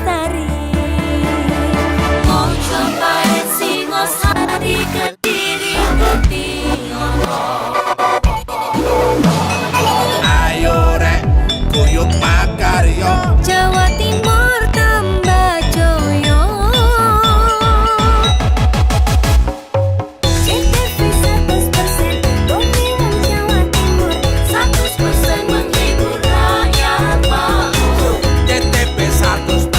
Lestari. Mau cobain Singosari, Kediri, Kediri. Ayo rek, kuyuk makaryo. Jawa Timur tambah joyo. CTV 100% Bumi Wong Jawa Timur, 100% menghibur rakyat makmur. CTP 100%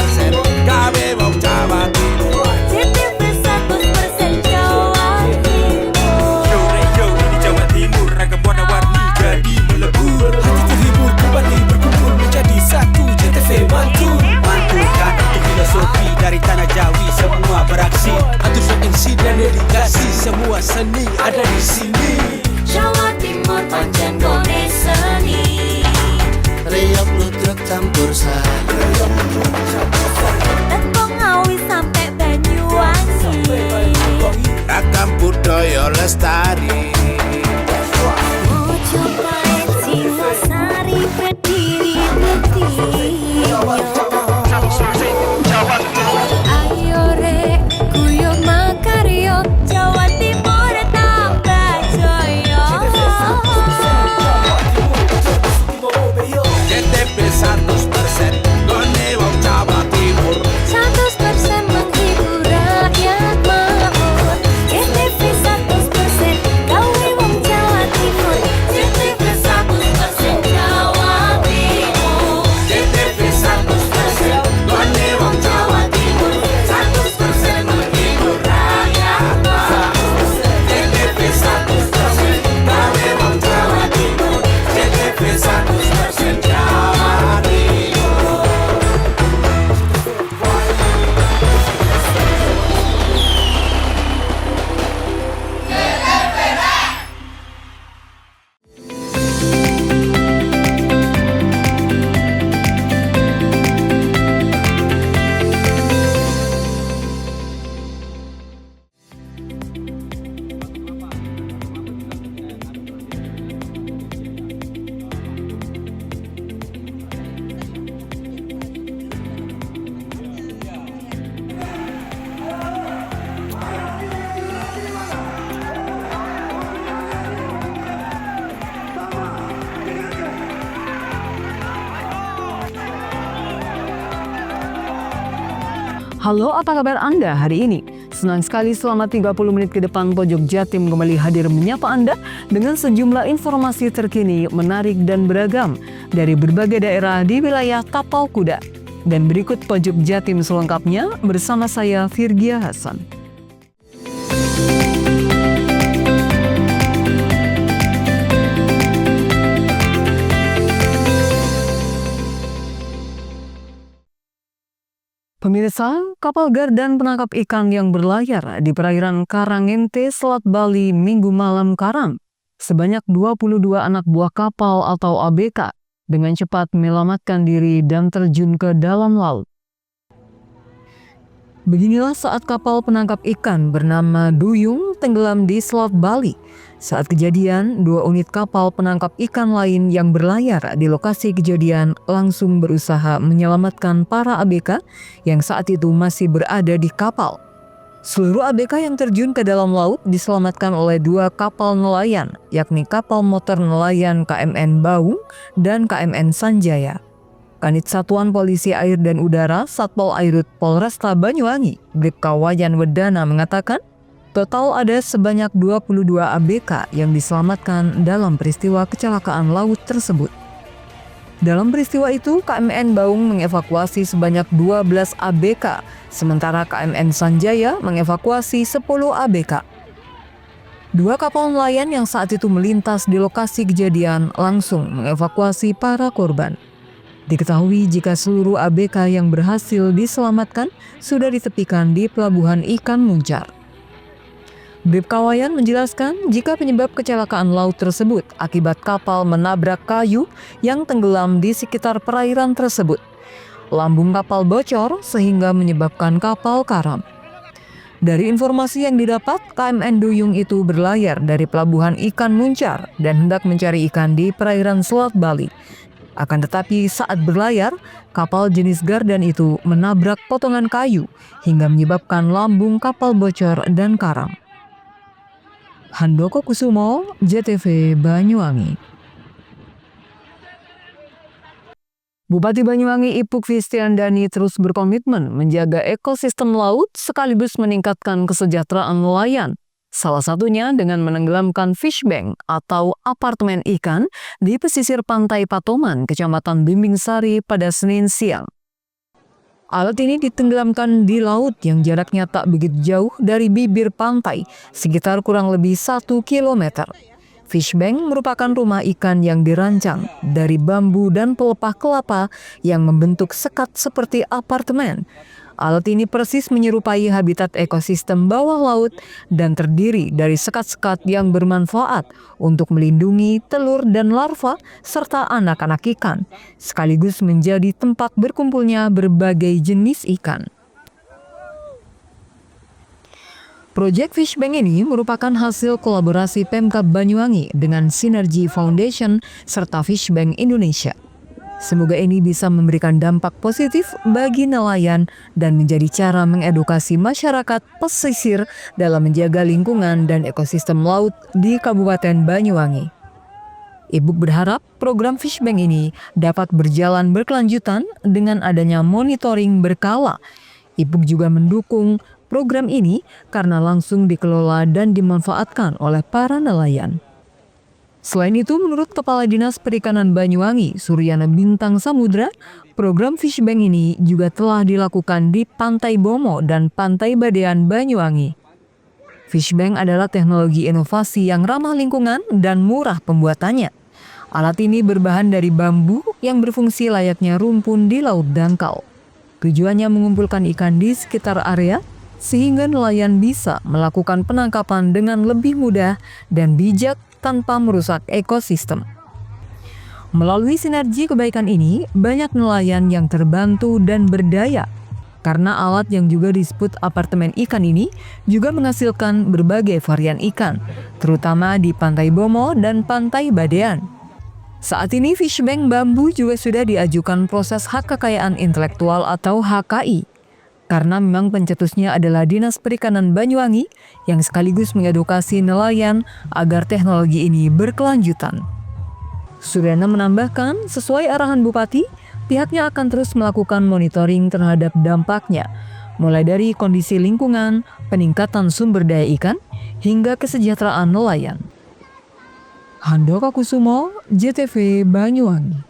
gawe wong Jawa Timur. CTV 100% Jawa Timur. Yo di Jawa Timur ragam warna-warni jadi melebur. Hati terhibur kembali berkumpul menjadi satu. JTV mantu mantulkan itu filosofi dari tanah Jawi, semua beraksi atur MC dan dedikasi, semua seni ada di sini. Jawa Timur pancen gone seni. Riok ludruk campur sari. Tembung Ngawi sampai Banyuwangi. Ragam budaya lestari. Mau cobain Singosari, Kediri, Kediri. Ayo rek, kuyuk makaryo. Jawa Timur tambah joyo. CTP 100% gone wong Jawa Timur. 100% menghibur rakyat makmur. CTV 100% gawe wong Jawa Timur. CTV 100% Jawa Timur. CTP 100% gone wong Jawa Timur. 100% menghibur rakyat makmur. CTP 100% gawe wong Jawa Timur. CTP 100% Jawa Timur. Halo, apa kabar Anda hari ini? Senang sekali selama 30 menit ke depan Pojok Jatim kembali hadir menyapa Anda dengan sejumlah informasi terkini, menarik dan beragam dari berbagai daerah di wilayah Tapal Kuda. Dan berikut Pojok Jatim selengkapnya bersama saya Virgia Hasan. Pemirsa, kapal gardan penangkap ikan yang berlayar di perairan Karangente, Selat Bali, Minggu malam karam. Sebanyak 22 anak buah kapal atau ABK dengan cepat menyelamatkan diri dan terjun ke dalam laut. Beginilah saat kapal penangkap ikan bernama Duyung tenggelam di Selat Bali. Saat kejadian, 2 unit kapal penangkap ikan lain yang berlayar di lokasi kejadian langsung berusaha menyelamatkan para ABK yang saat itu masih berada di kapal. Seluruh ABK yang terjun ke dalam laut diselamatkan oleh 2 kapal nelayan, yakni kapal motor nelayan KMN Baung dan KMN Sanjaya. Kanit Satuan Polisi Air dan Udara Satpol Airut Polresta Banyuwangi, Bribka Wayan Wedana mengatakan, total ada sebanyak 22 ABK yang diselamatkan dalam peristiwa kecelakaan laut tersebut. Dalam peristiwa itu, KMN Baung mengevakuasi sebanyak 12 ABK, sementara KMN Sanjaya mengevakuasi 10 ABK. 2 kapal nelayan yang saat itu melintas di lokasi kejadian langsung mengevakuasi para korban. Diketahui jika seluruh ABK yang berhasil diselamatkan sudah ditepikan di Pelabuhan Ikan Muncar. Bribka Wayan menjelaskan jika penyebab kecelakaan laut tersebut akibat kapal menabrak kayu yang tenggelam di sekitar perairan tersebut. Lambung kapal bocor sehingga menyebabkan kapal karam. Dari informasi yang didapat, KMN Duyung itu berlayar dari Pelabuhan Ikan Muncar dan hendak mencari ikan di perairan Selat Bali. Akan tetapi saat berlayar, kapal jenis Gardan itu menabrak potongan kayu hingga menyebabkan lambung kapal bocor dan karam. Handoko Kusumo, JTV Banyuwangi. Bupati Banyuwangi Ipuk Fistiandani terus berkomitmen menjaga ekosistem laut sekaligus meningkatkan kesejahteraan nelayan. Salah satunya dengan menenggelamkan fishbank atau apartemen ikan di pesisir pantai Patoman, Kecamatan Bimbing Sari pada Senin siang. Alat ini ditenggelamkan di laut yang jaraknya tak begitu jauh dari bibir pantai, sekitar kurang lebih 1 kilometer. Fishbank merupakan rumah ikan yang dirancang dari bambu dan pelepah kelapa yang membentuk sekat seperti apartemen. Alat ini persis menyerupai habitat ekosistem bawah laut dan terdiri dari sekat-sekat yang bermanfaat untuk melindungi telur dan larva serta anak-anak ikan, sekaligus menjadi tempat berkumpulnya berbagai jenis ikan. Proyek Fishbank ini merupakan hasil kolaborasi Pemkab Banyuwangi dengan Synergy Foundation serta Fishbank Indonesia. Semoga ini bisa memberikan dampak positif bagi nelayan dan menjadi cara mengedukasi masyarakat pesisir dalam menjaga lingkungan dan ekosistem laut di Kabupaten Banyuwangi. Ibu berharap program Fishbank ini dapat berjalan berkelanjutan dengan adanya monitoring berkala. Ibu juga mendukung program ini karena langsung dikelola dan dimanfaatkan oleh para nelayan. Selain itu, menurut Kepala Dinas Perikanan Banyuwangi, Suryana Bintang Samudra, program Fishbank ini juga telah dilakukan di Pantai Bomo dan Pantai Badean Banyuwangi. Fishbank adalah teknologi inovasi yang ramah lingkungan dan murah pembuatannya. Alat ini berbahan dari bambu yang berfungsi layaknya rumpun di laut dangkal. Tujuannya mengumpulkan ikan di sekitar area, sehingga nelayan bisa melakukan penangkapan dengan lebih mudah dan bijak tanpa merusak ekosistem. Melalui sinergi kebaikan ini, banyak nelayan yang terbantu dan berdaya. Karena alat yang juga disebut apartemen ikan ini juga menghasilkan berbagai varian ikan, terutama di Pantai Bomo dan Pantai Badean. Saat ini Fishbank Bambu juga sudah diajukan proses hak kekayaan intelektual atau HKI. Karena memang pencetusnya adalah Dinas Perikanan Banyuwangi yang sekaligus mengedukasi nelayan agar teknologi ini berkelanjutan. Suryana menambahkan, sesuai arahan Bupati, pihaknya akan terus melakukan monitoring terhadap dampaknya, mulai dari kondisi lingkungan, peningkatan sumber daya ikan, hingga kesejahteraan nelayan. Handoko Kusumo, JTV Banyuwangi.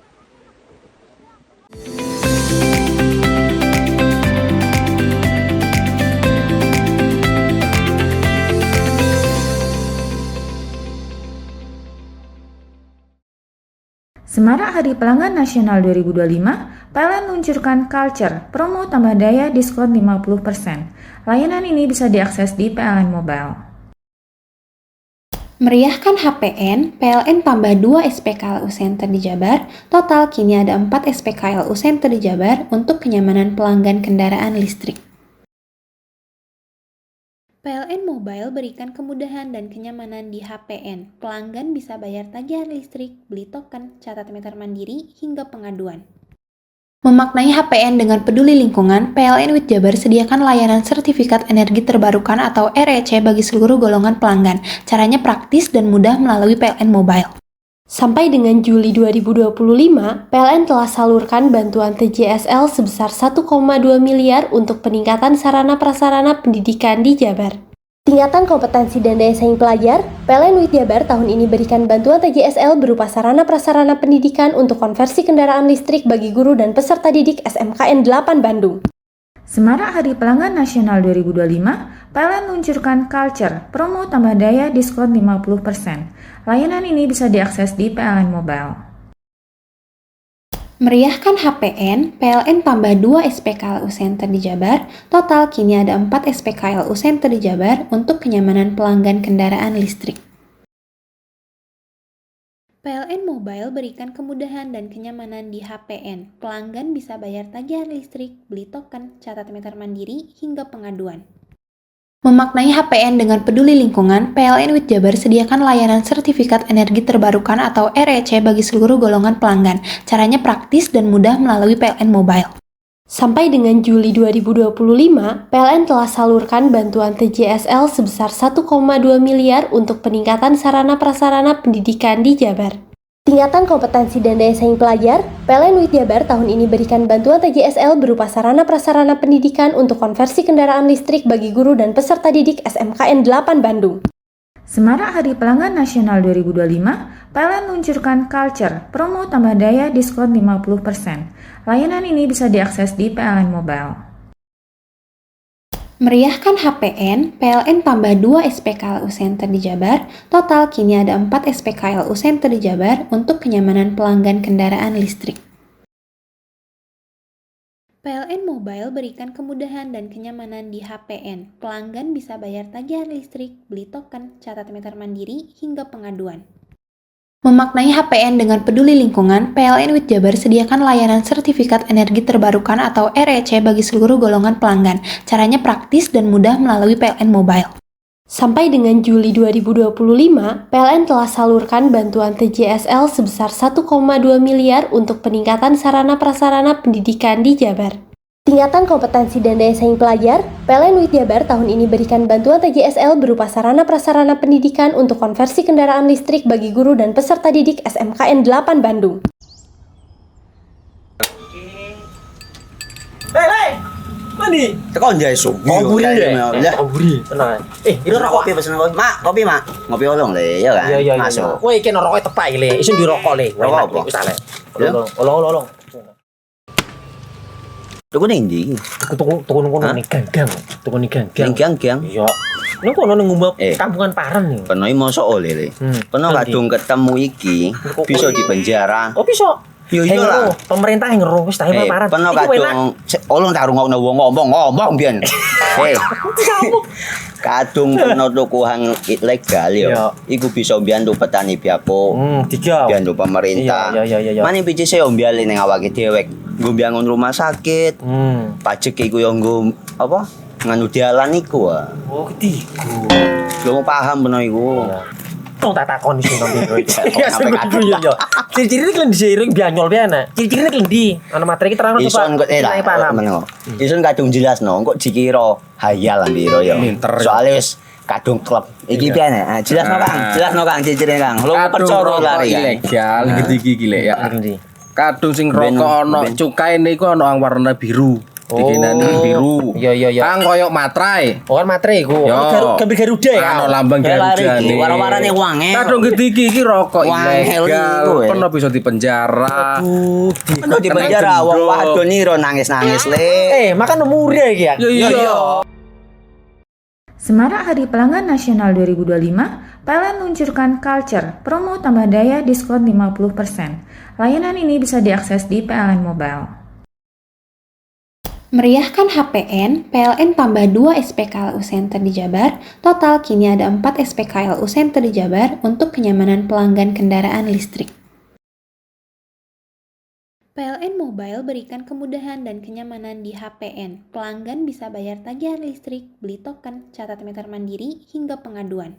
Semarak Hari Pelanggan Nasional 2025, PLN luncurkan Culture, promo tambah daya diskon 50%. Layanan ini bisa diakses di PLN Mobile. Meriahkan HPN, PLN tambah 2 SPKLU Center di Jabar. Total kini ada 4 SPKLU Center di Jabar untuk kenyamanan pelanggan kendaraan listrik. PLN Mobile berikan kemudahan dan kenyamanan di HPN. Pelanggan bisa bayar tagihan listrik, beli token, catat meter mandiri, hingga pengaduan. Memaknai HPN dengan peduli lingkungan, PLN WIT Jabar sediakan layanan sertifikat energi terbarukan atau REC bagi seluruh golongan pelanggan. Caranya praktis dan mudah melalui PLN Mobile. Sampai dengan Juli 2025, PLN telah salurkan bantuan TJSL sebesar 1,2 miliar untuk peningkatan sarana-prasarana pendidikan di Jabar. Tingkatan kompetensi dan daya saing pelajar, PLN WIT Jabar tahun ini berikan bantuan TJSL berupa sarana-prasarana pendidikan untuk konversi kendaraan listrik bagi guru dan peserta didik SMKN 8 Bandung. Semarak Hari Pelanggan Nasional 2025, PLN luncurkan Culture, promo tambah daya diskon 50%. Layanan ini bisa diakses di PLN Mobile. Meriahkan HPN, PLN tambah 2 SPKLU Center di Jabar. Total kini ada 4 SPKLU Center di Jabar untuk kenyamanan pelanggan kendaraan listrik. PLN Mobile berikan kemudahan dan kenyamanan di HPN. Pelanggan bisa bayar tagihan listrik, beli token, catat meter mandiri, hingga pengaduan. Memaknai HPN dengan peduli lingkungan, PLN WIT Jabar sediakan layanan sertifikat energi terbarukan atau REC bagi seluruh golongan pelanggan. Caranya praktis dan mudah melalui PLN Mobile. Sampai dengan Juli 2025, PLN telah salurkan bantuan TJSL sebesar 1,2 miliar untuk peningkatan sarana prasarana pendidikan di Jabar. Tingkatan kompetensi dan daya saing pelajar, PLN WIT Jabar tahun ini berikan bantuan TJSL berupa sarana prasarana pendidikan untuk konversi kendaraan listrik bagi guru dan peserta didik SMKN 8 Bandung. Semarak Hari Pelanggan Nasional 2025, PLN luncurkan Culture, promo tambah daya diskon 50%. Layanan ini bisa diakses di PLN Mobile. Meriahkan HPN, PLN tambah 2 SPKLU Center di Jabar. Total kini ada 4 SPKLU Center di Jabar untuk kenyamanan pelanggan kendaraan listrik. PLN Mobile berikan kemudahan dan kenyamanan di HPN. Pelanggan bisa bayar tagihan listrik, beli token, catat meter mandiri, hingga pengaduan. Memaknai HPN dengan peduli lingkungan, PLN WIT Jabar sediakan layanan sertifikat energi terbarukan atau REC bagi seluruh golongan pelanggan. Caranya praktis dan mudah melalui PLN Mobile. Sampai dengan Juli 2025, PLN telah salurkan bantuan TJSL sebesar 1,2 miliar untuk peningkatan sarana prasarana pendidikan di Jabar. Tingkatan kompetensi dan daya saing pelajar, PLN WIT Jabar tahun ini berikan bantuan TJSL berupa sarana prasarana pendidikan untuk konversi kendaraan listrik bagi guru dan peserta didik SMKN 8 Bandung. Hei, mandi. Tekan jaya su. Buri ya. Buri. Tenang. Ini rokok. Kopi pesen kopi. Mak, kopi mak. Ngopi olong le, ya kan? Iya. Masuk. Woi, iki rokoknya tepak iki le. Isin dirokok le. Rokok apa? Wis ale. Ya. Olong. Tuku ning ndi? Tuku nunggu ning ganggang. Tuku ning ganggang. Gang-gang. Iya. Ini kono ning ngumbat Eh. kampungan Paren nih. Peno mosok oleh le. Peno Nanti. kadung ketemu iki bisa dipenjara. Oh bisa. Yo iya lah. Pemerintah yang ngeru wis tahe Paren. Peno Iki enak. kadung olong tak rungokno wong ngomong biyen. Kadung peno tuku hang ilegal yo. Iya. Iku bisa mbiyantu petani biako. Tiga. Mbiyantu pemerintah. Iya. Mane pici saya mbiale ning awake dewek. Nggo mbiyangun rumah sakit. Pajak iku yo nggo apa? Nganu dalan iku ah. Oh, ketiga. Lu paham peno iku. Tong tak takon sing nang biro iki. Iya, sampe kadung. Yo. Ciri-cirine klend diseiring bianyol piye Ciri-cirine klendi. Ana materi iki terangno Ison kok Nilai paham. Ison kadung jelasno, kok dikira hayal ambiro ya. Soale wis kadung klub. Iki piye nek? Jelasno Kang, ciri-cirine Kang. Lu percaya lari kan. Ilegal iki lek ya. Klendi. Kadung sing rokok ana cukaine iku ana yang warna biru. Dikenani biru. Iya. Kang koyo matrai. Oh kan materi iku. Yo. Gambar Garuda ya. Ana lambang Garudane. Warna-warnane wange. Kadung gede iki rokok Wangel ilegal. iku, eh. Pernah bisa dipenjara. Penuh di penjara wong wadon iro nangis-nangis le. Makan umure iki ya. Iya. Semarak Hari Pelanggan Nasional 2025, PLN luncurkan Culture, promo tambah daya diskon 50%. Layanan ini bisa diakses di PLN Mobile. Meriahkan HPN, PLN tambah 2 SPKLU Center di Jabar. Total kini ada 4 SPKLU Center di Jabar untuk kenyamanan pelanggan kendaraan listrik. PLN Mobile berikan kemudahan dan kenyamanan di HPN. Pelanggan bisa bayar tagihan listrik, beli token, catat meter mandiri, hingga pengaduan.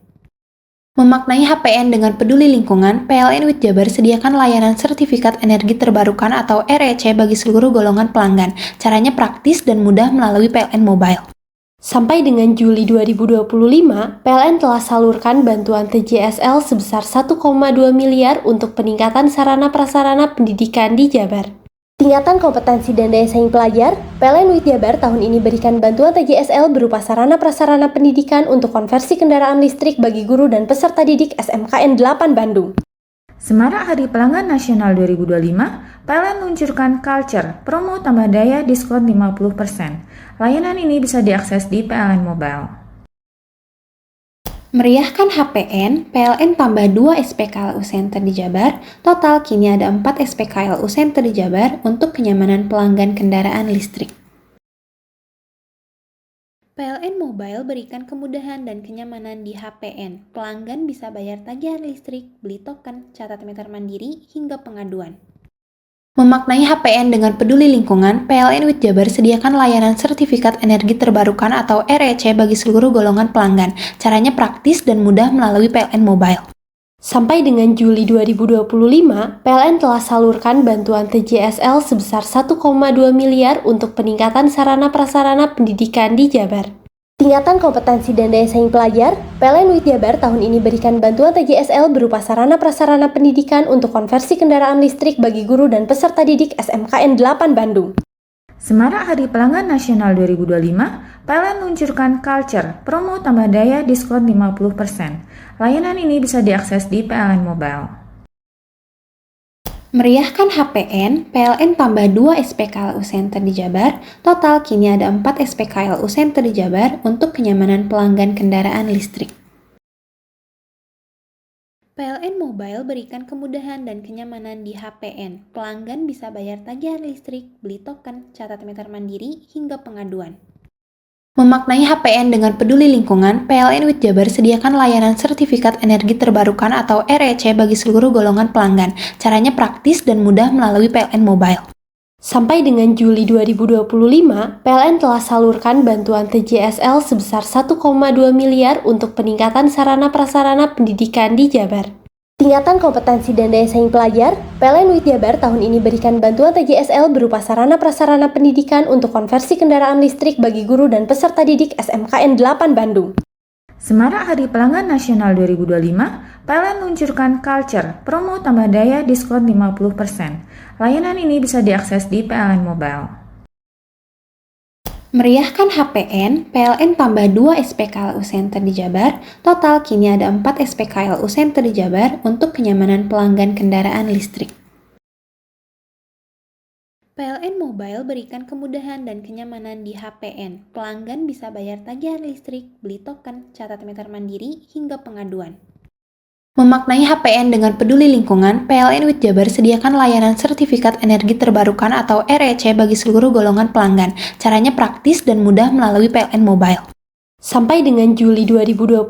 Memaknai HPN dengan peduli lingkungan, PLN WIT Jabar sediakan layanan sertifikat energi terbarukan atau REC bagi seluruh golongan pelanggan. Caranya praktis dan mudah melalui PLN Mobile. Sampai dengan Juli 2025, PLN telah salurkan bantuan TJSL sebesar 1,2 miliar untuk peningkatan sarana prasarana pendidikan di Jabar. Tingkatan kompetensi dan daya saing pelajar, PLN WIT Jabar tahun ini berikan bantuan TJSL berupa sarana prasarana pendidikan untuk konversi kendaraan listrik bagi guru dan peserta didik SMKN 8 Bandung. Semarak Hari Pelanggan Nasional 2025, PLN luncurkan Culture, promo tambah daya diskon 50%. Layanan ini bisa diakses di PLN Mobile. Meriahkan HPN, PLN tambah 2 SPKLU Center di Jabar. Total kini ada 4 SPKLU Center di Jabar untuk kenyamanan pelanggan kendaraan listrik. PLN Mobile berikan kemudahan dan kenyamanan di HPN. Pelanggan bisa bayar tagihan listrik, beli token, catat meter mandiri, hingga pengaduan. Memaknai HPN dengan peduli lingkungan, PLN WIT Jabar sediakan layanan sertifikat energi terbarukan atau REC bagi seluruh golongan pelanggan. Caranya praktis dan mudah melalui PLN Mobile. Sampai dengan Juli 2025, PLN telah salurkan bantuan TJSL sebesar 1,2 miliar untuk peningkatan sarana prasarana pendidikan di Jabar. Tingkatan kompetensi dan daya saing pelajar, PLN WIT Jabar tahun ini berikan bantuan TJSL berupa sarana prasarana pendidikan untuk konversi kendaraan listrik bagi guru dan peserta didik SMKN 8 Bandung. Semarak Hari Pelanggan Nasional 2025, PLN luncurkan Culture, promo tambah daya diskon 50%. Layanan ini bisa diakses di PLN Mobile. Meriahkan HPN, PLN tambah 2 SPKLU Center di Jabar. Total kini ada 4 SPKLU Center di Jabar untuk kenyamanan pelanggan kendaraan listrik. PLN Mobile berikan kemudahan dan kenyamanan di HPN. Pelanggan bisa bayar tagihan listrik, beli token, catat meter mandiri, hingga pengaduan. Memaknai HPN dengan peduli lingkungan, PLN WIT Jabar sediakan layanan sertifikat energi terbarukan atau REC bagi seluruh golongan pelanggan. Caranya praktis dan mudah melalui PLN Mobile. Sampai dengan Juli 2025, PLN telah salurkan bantuan TJSL sebesar 1,2 miliar untuk peningkatan sarana prasarana pendidikan di Jabar. Tingkatan kompetensi dan daya saing pelajar, PLN WIT Jabar tahun ini berikan bantuan TJSL berupa sarana prasarana pendidikan untuk konversi kendaraan listrik bagi guru dan peserta didik SMKN 8 Bandung. Semarak Hari Pelanggan Nasional 2025, PLN luncurkan Culture, promo tambah daya diskon 50%. Layanan ini bisa diakses di PLN Mobile. Meriahkan HPN, PLN tambah 2 SPKLU Center di Jabar. Total kini ada 4 SPKLU Center di Jabar untuk kenyamanan pelanggan kendaraan listrik. PLN Mobile berikan kemudahan dan kenyamanan di HPN. Pelanggan bisa bayar tagihan listrik, beli token, catat meter mandiri, hingga pengaduan. Memaknai HPN dengan peduli lingkungan, PLN WIT Jabar sediakan layanan sertifikat energi terbarukan atau REC bagi seluruh golongan pelanggan. Caranya praktis dan mudah melalui PLN Mobile. Sampai dengan Juli 2025,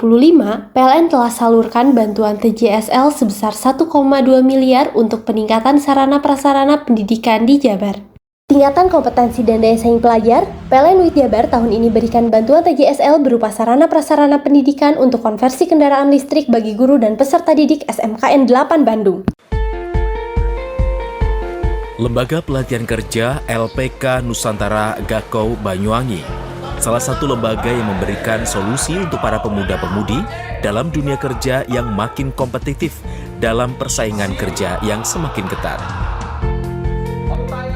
PLN telah salurkan bantuan TJSL sebesar 1,2 miliar untuk peningkatan sarana prasarana pendidikan di Jabar. Tingkatan kompetensi dan daya saing pelajar, PLN WIT Jabar tahun ini berikan bantuan TJSL berupa sarana prasarana pendidikan untuk konversi kendaraan listrik bagi guru dan peserta didik SMKN 8 Bandung. Lembaga Pelatihan Kerja LPK Nusantara Gakau Banyuwangi, salah satu lembaga yang memberikan solusi untuk para pemuda-pemudi dalam dunia kerja yang makin kompetitif dalam persaingan kerja yang semakin ketat.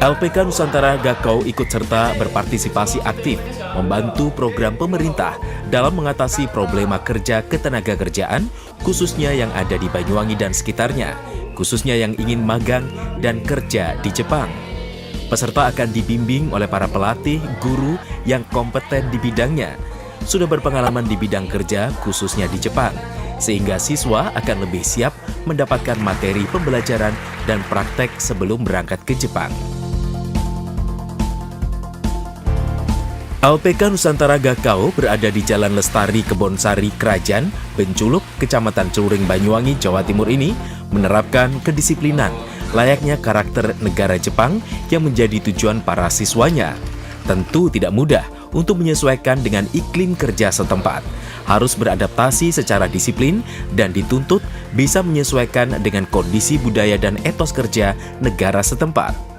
LPK Nusantara Gakau ikut serta berpartisipasi aktif membantu program pemerintah dalam mengatasi problema kerja ketenagakerjaan, khususnya yang ada di Banyuwangi dan sekitarnya, khususnya yang ingin magang dan kerja di Jepang. Peserta akan dibimbing oleh para pelatih, guru yang kompeten di bidangnya, sudah berpengalaman di bidang kerja khususnya di Jepang, sehingga siswa akan lebih siap mendapatkan materi pembelajaran dan praktek sebelum berangkat ke Jepang. LPK Nusantara Gakau berada di Jalan Lestari Kebonsari Krajan, Benculuk, Kecamatan Celuring, Banyuwangi, Jawa Timur ini menerapkan kedisiplinan layaknya karakter negara Jepang yang menjadi tujuan para siswanya. Tentu tidak mudah untuk menyesuaikan dengan iklim kerja setempat. Harus beradaptasi secara disiplin dan dituntut bisa menyesuaikan dengan kondisi budaya dan etos kerja negara setempat.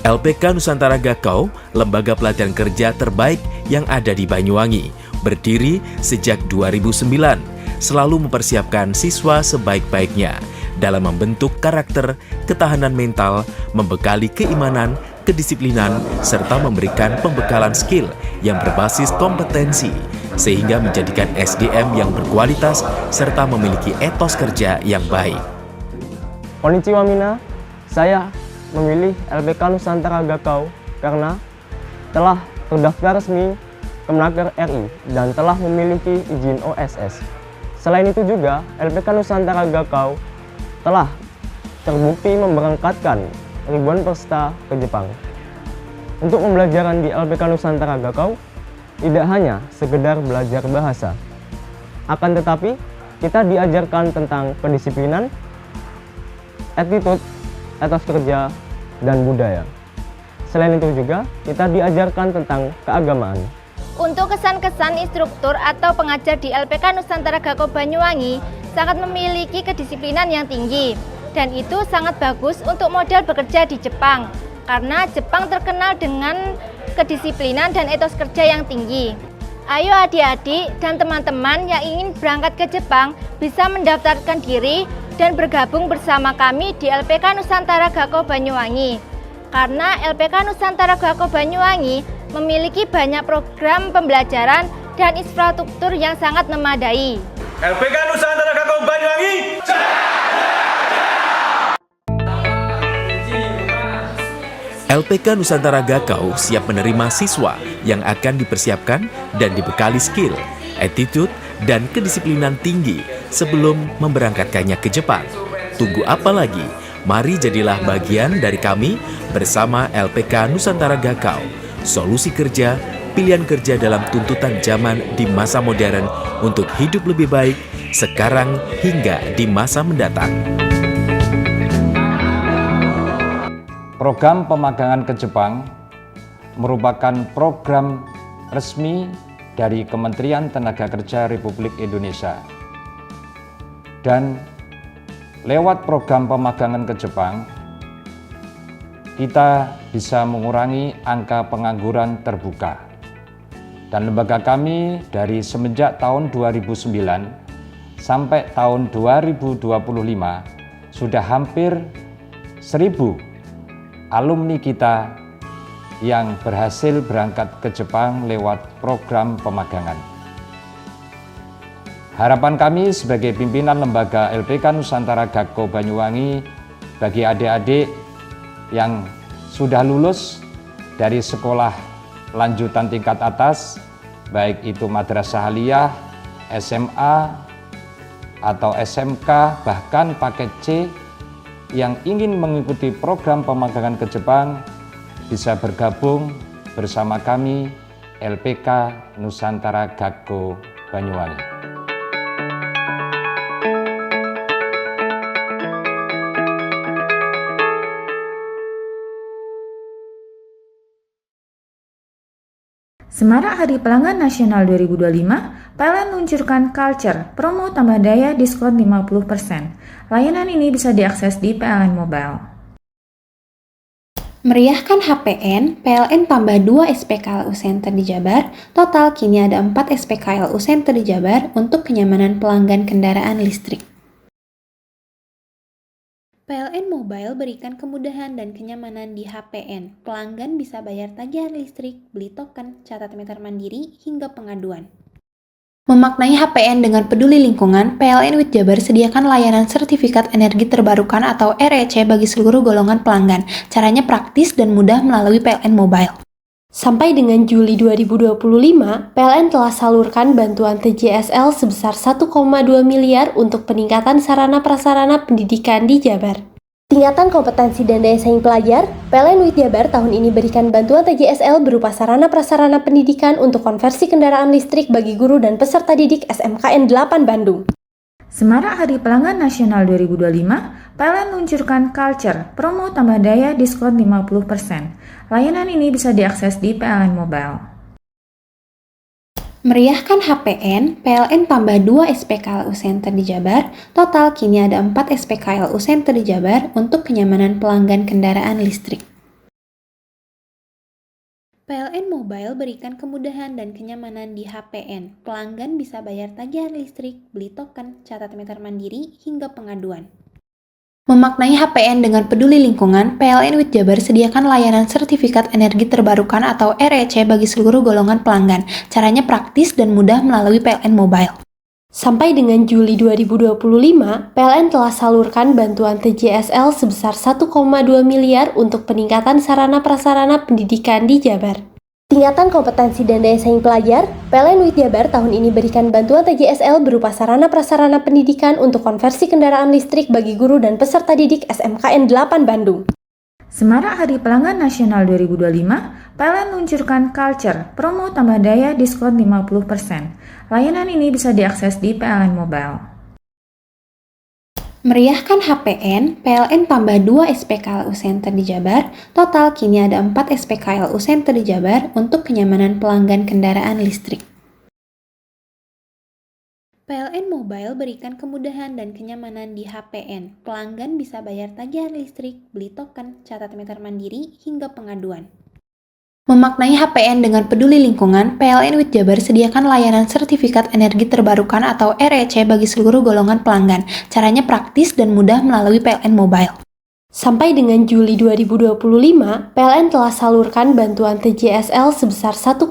LPK Nusantara Gakau, lembaga pelatihan kerja terbaik yang ada di Banyuwangi, berdiri sejak 2009, selalu mempersiapkan siswa sebaik-baiknya dalam membentuk karakter, ketahanan mental, membekali keimanan, kedisiplinan, serta memberikan pembekalan skill yang berbasis kompetensi, sehingga menjadikan SDM yang berkualitas serta memiliki etos kerja yang baik. Konnichiwa Mina, saya memilih LPK Nusantara Gakau karena telah terdaftar resmi Kemenaker RI dan telah memiliki izin OSS. Selain itu juga, LPK Nusantara Gakau telah terbukti memberangkatkan ribuan peserta ke Jepang. Untuk pembelajaran di LPK Nusantara Gakau tidak hanya sekedar belajar bahasa, akan tetapi kita diajarkan tentang kedisiplinan, attitude, etos kerja, dan budaya. Selain itu juga, kita diajarkan tentang keagamaan. Untuk kesan-kesan instruktur atau pengajar di LPK Nusantara Gako Banyuwangi sangat memiliki kedisiplinan yang tinggi. Dan itu sangat bagus untuk model bekerja di Jepang. Karena Jepang terkenal dengan kedisiplinan dan etos kerja yang tinggi. Ayo adik-adik dan teman-teman yang ingin berangkat ke Jepang bisa mendaftarkan diri dan bergabung bersama kami di LPK Nusantara Gako Banyuwangi. Karena LPK Nusantara Gako Banyuwangi memiliki banyak program pembelajaran dan infrastruktur yang sangat memadai. LPK Nusantara Gako Banyuwangi. LPK Nusantara Gakau siap menerima siswa yang akan dipersiapkan dan dibekali skill, attitude, dan kedisiplinan tinggi sebelum memberangkatkannya ke Jepang. Tunggu apa lagi? Mari jadilah bagian dari kami bersama LPK Nusantara Gakau. Solusi kerja, pilihan kerja dalam tuntutan zaman di masa modern untuk hidup lebih baik sekarang hingga di masa mendatang. Program pemagangan ke Jepang merupakan program resmi dari Kementerian Tenaga Kerja Republik Indonesia. Dan lewat program pemagangan ke Jepang, kita bisa mengurangi angka pengangguran terbuka. Dan lembaga kami dari semenjak tahun 2009 sampai tahun 2025 sudah hampir 1.000 alumni kita yang berhasil berangkat ke Jepang lewat program pemagangan. Harapan kami sebagai pimpinan lembaga LPK Nusantara Gako Banyuwangi bagi adik-adik yang sudah lulus dari sekolah lanjutan tingkat atas, baik itu madrasah aliyah, SMA, atau SMK, bahkan paket C, yang ingin mengikuti program pemagangan ke Jepang bisa bergabung bersama kami LPK Nusantara Gako Banyuwangi. Semarak Hari Pelanggan Nasional 2025, PLN luncurkan Culture, promo tambah daya diskon 50%. Layanan ini bisa diakses di PLN Mobile. Meriahkan HPN, PLN tambah 2 SPKLU Center di Jabar. Total kini ada 4 SPKLU Center di Jabar untuk kenyamanan pelanggan kendaraan listrik. PLN Mobile berikan kemudahan dan kenyamanan di HPN. Pelanggan bisa bayar tagihan listrik, beli token, catat meter mandiri, hingga pengaduan. Memaknai HPN dengan peduli lingkungan, PLN WIT Jabar sediakan layanan sertifikat energi terbarukan atau REC bagi seluruh golongan pelanggan. Caranya praktis dan mudah melalui PLN Mobile. Sampai dengan Juli 2025, PLN telah salurkan bantuan TJSL sebesar 1,2 miliar untuk peningkatan sarana-prasarana pendidikan di Jabar. Tingkatan kompetensi dan daya saing pelajar, PLN WIT Jabar tahun ini berikan bantuan TJSL berupa sarana-prasarana pendidikan untuk konversi kendaraan listrik bagi guru dan peserta didik SMKN 8 Bandung. Semarak Hari Pelanggan Nasional 2025, PLN luncurkan Culture, promo tambah daya diskon 50%. Layanan ini bisa diakses di PLN Mobile. Meriahkan HPN, PLN tambah 2 SPKLU Center di Jabar. Total kini ada 4 SPKLU Center di Jabar untuk kenyamanan pelanggan kendaraan listrik. PLN Mobile berikan kemudahan dan kenyamanan di HPN. Pelanggan bisa bayar tagihan listrik, beli token, catat meter mandiri, hingga pengaduan. Memaknai HPN dengan peduli lingkungan, PLN WIT Jabar sediakan layanan sertifikat energi terbarukan atau REC bagi seluruh golongan pelanggan. Caranya praktis dan mudah melalui PLN Mobile. Sampai dengan Juli 2025, PLN telah salurkan bantuan TJSL sebesar 1,2 miliar untuk peningkatan sarana-prasarana pendidikan di Jabar. Tingkatan kompetensi dan daya saing pelajar, PLN WIT Jabar tahun ini berikan bantuan TJSL berupa sarana-prasarana pendidikan untuk konversi kendaraan listrik bagi guru dan peserta didik SMKN 8 Bandung. Semarak Hari Pelanggan Nasional 2025, PLN luncurkan Culture, promo tambah daya diskon 50%. Layanan ini bisa diakses di PLN Mobile. Meriahkan HPN, PLN tambah 2 SPKLU Center di Jabar, total kini ada 4 SPKLU Center di Jabar untuk kenyamanan pelanggan kendaraan listrik. PLN Mobile berikan kemudahan dan kenyamanan di HPN. Pelanggan bisa bayar tagihan listrik, beli token, catat meter mandiri, hingga pengaduan. Memaknai HPN dengan peduli lingkungan, PLN WIT Jabar sediakan layanan sertifikat energi terbarukan atau REC bagi seluruh golongan pelanggan. Caranya praktis dan mudah melalui PLN Mobile. Sampai dengan Juli 2025, PLN telah salurkan bantuan TJSL sebesar 1,2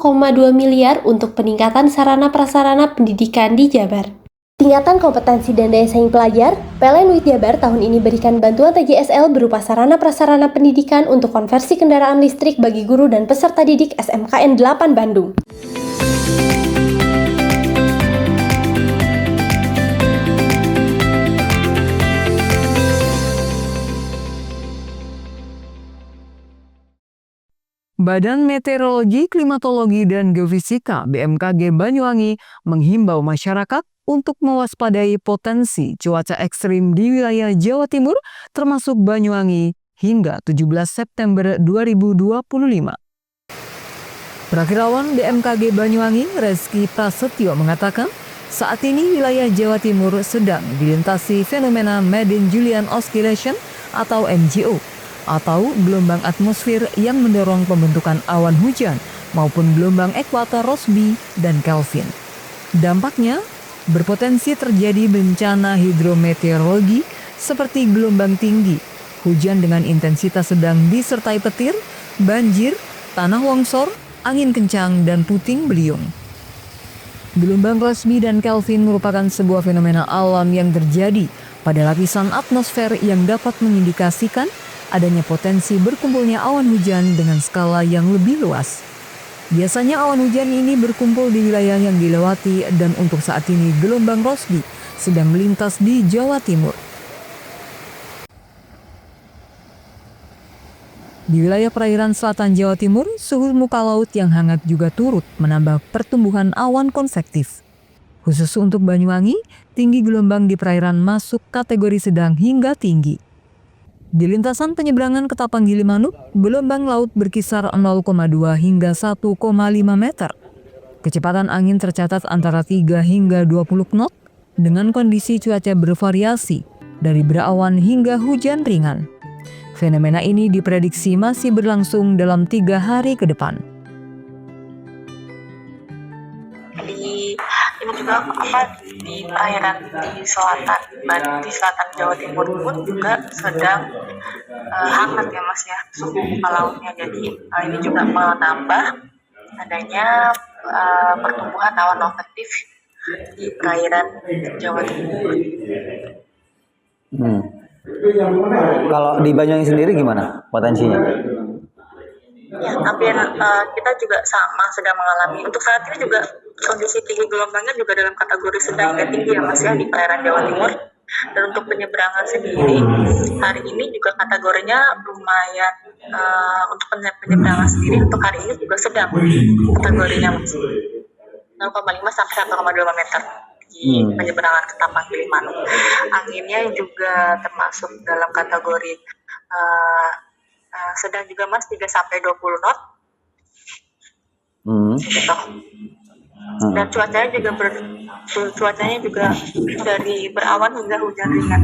miliar untuk peningkatan sarana-prasarana pendidikan di Jabar. Tingkatan kompetensi dan daya saing pelajar, PLN WIT Jabar tahun ini berikan bantuan TJSL berupa sarana-prasarana pendidikan untuk konversi kendaraan listrik bagi guru dan peserta didik SMKN 8 Bandung. Badan Meteorologi, Klimatologi, dan Geofisika BMKG Banyuwangi menghimbau masyarakat untuk mewaspadai potensi cuaca ekstrim di wilayah Jawa Timur termasuk Banyuwangi hingga 17 September 2025. Perakirawan BMKG Banyuwangi Reski Prasetyo mengatakan saat ini wilayah Jawa Timur sedang dilintasi fenomena Madden-Julian Oscillation atau MJO atau gelombang atmosfer yang mendorong pembentukan awan hujan maupun gelombang ekuator Rossby dan Kelvin. Dampaknya berpotensi terjadi bencana hidrometeorologi seperti gelombang tinggi, hujan dengan intensitas sedang disertai petir, banjir, tanah longsor, angin kencang, dan puting beliung. Gelombang Rossby dan Kelvin merupakan sebuah fenomena alam yang terjadi pada lapisan atmosfer yang dapat mengindikasikan adanya potensi berkumpulnya awan hujan dengan skala yang lebih luas. Biasanya awan hujan ini berkumpul di wilayah yang dilewati dan untuk saat ini gelombang Rossby sedang melintas di Jawa Timur. Di wilayah perairan selatan Jawa Timur, suhu muka laut yang hangat juga turut menambah pertumbuhan awan konvektif. Khusus untuk Banyuwangi, tinggi gelombang di perairan masuk kategori sedang hingga tinggi. Di lintasan penyeberangan Ketapang Gilimanuk, gelombang laut berkisar 0,2 hingga 1,5 meter. Kecepatan angin tercatat antara 3 hingga 20 knot dengan kondisi cuaca bervariasi dari berawan hingga hujan ringan. Fenomena ini diprediksi masih berlangsung dalam 3 hari ke depan. Ini juga di perairan di selatan Jawa Timur pun juga sedang hangat ya Mas ya, suhu muka lautnya. Jadi ini juga menambah adanya pertumbuhan awan konvektif di perairan Jawa Timur. Kalau di Banyuwangi sendiri gimana potensinya? Ya, hampir kita juga sama sedang mengalami. Untuk saat ini juga kondisi tinggi gelombangnya juga dalam kategori sedang hingga tinggi ya Mas ya di perairan Jawa Timur. Dan untuk penyeberangan sendiri hari ini juga kategorinya lumayan, untuk penyeberangan sendiri untuk hari ini juga sedang kategorinya Mas 0,5 sampai 1,2 meter di penyeberangan Ketapang Gilimanuk. Anginnya juga termasuk dalam kategori sedang juga Mas 3 sampai 20 knot. Gitu. Dan cuacanya juga dari berawan hingga hujan ringan.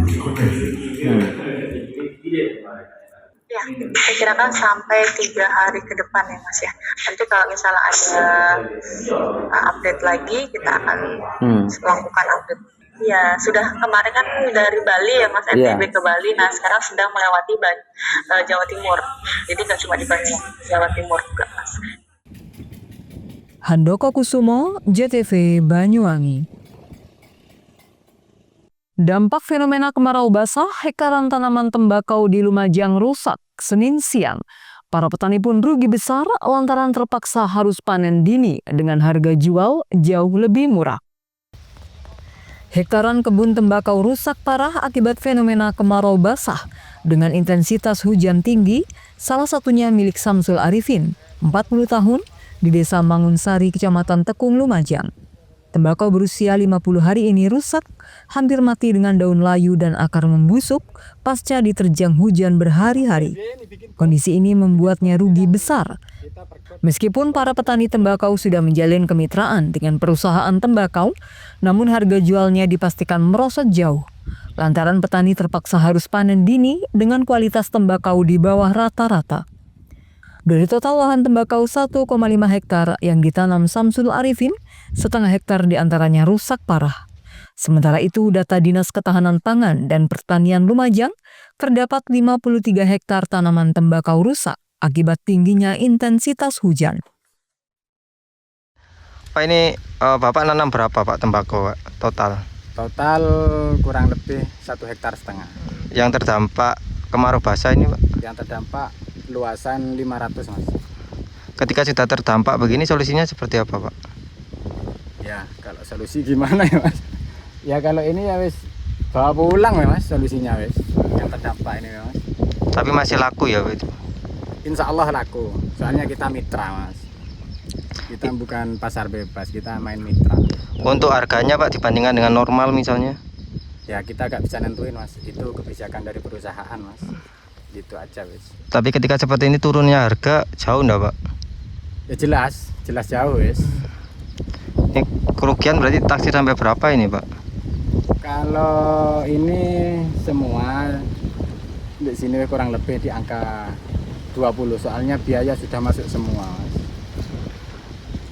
Ya, saya kirakan sampai 3 hari ke depan ya Mas ya. Nanti kalau misalnya ada update lagi kita akan lakukan update. Ya, sudah kemarin kan dari Bali ya Mas, NTB ke Bali. Nah, sekarang sedang melewati Jawa Timur. Jadi nggak cuma di Banyuwangi, Jawa Timur juga Mas. Handoko Kusumo, JTV Banyuwangi. Dampak fenomena kemarau basah, hektaran tanaman tembakau di Lumajang rusak Senin siang. Para petani pun rugi besar lantaran terpaksa harus panen dini dengan harga jual jauh lebih murah. Hektaran kebun tembakau rusak parah akibat fenomena kemarau basah dengan intensitas hujan tinggi, salah satunya milik Samsul Arifin, 40 tahun, di Desa Mangunsari, Kecamatan Tekung, Lumajang. Tembakau berusia 50 hari ini rusak, hampir mati dengan daun layu dan akar membusuk pasca diterjang hujan berhari-hari. Kondisi ini membuatnya rugi besar. Meskipun para petani tembakau sudah menjalin kemitraan dengan perusahaan tembakau, namun harga jualnya dipastikan merosot jauh. Lantaran petani terpaksa harus panen dini dengan kualitas tembakau di bawah rata-rata. Dari total lahan tembakau 1,5 hektar yang ditanam Samsul Arifin, setengah hektar diantaranya rusak parah. Sementara itu, data Dinas Ketahanan Pangan dan Pertanian Lumajang, terdapat 53 hektar tanaman tembakau rusak akibat tingginya intensitas hujan. Pak, ini Bapak nanam berapa Pak tembakau Pak, total? Total kurang lebih 1,5 hektar. Yang terdampak kemarau basah ini Pak? Yang terdampak luasan 500 Mas. Ketika sudah terdampak begini solusinya seperti apa Pak? Ya kalau solusi gimana ya Mas? Ya kalau ini ya wis bawa pulang ya Mas solusinya wis. Yang terdampak ini ya Mas. Tapi masih laku ya Pak itu? Insya Allah laku. Soalnya kita mitra Mas. Kita bukan pasar bebas, kita main mitra. Untuk harganya Pak dibandingkan dengan normal misalnya? Ya kita gak bisa nentuin Mas. Itu kebijakan dari perusahaan Mas. Gitu aja wis. Tapi ketika seperti ini turunnya harga jauh enggak Pak? Ya jelas jauh wis. Ini kerugian berarti taksir sampai berapa ini Pak? Kalau ini semua di sini kurang lebih di angka 20, soalnya biaya sudah masuk semua Mas.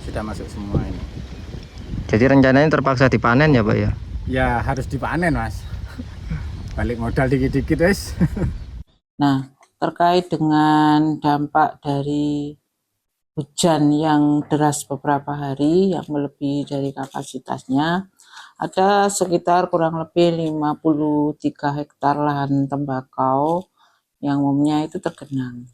Sudah masuk semua ini. Jadi rencananya terpaksa dipanen ya Pak ya? Ya harus dipanen Mas. Balik modal dikit-dikit wis. Nah, terkait dengan dampak dari hujan yang deras beberapa hari yang melebihi dari kapasitasnya, ada sekitar kurang lebih 53 hektar lahan tembakau yang umumnya itu tergenang.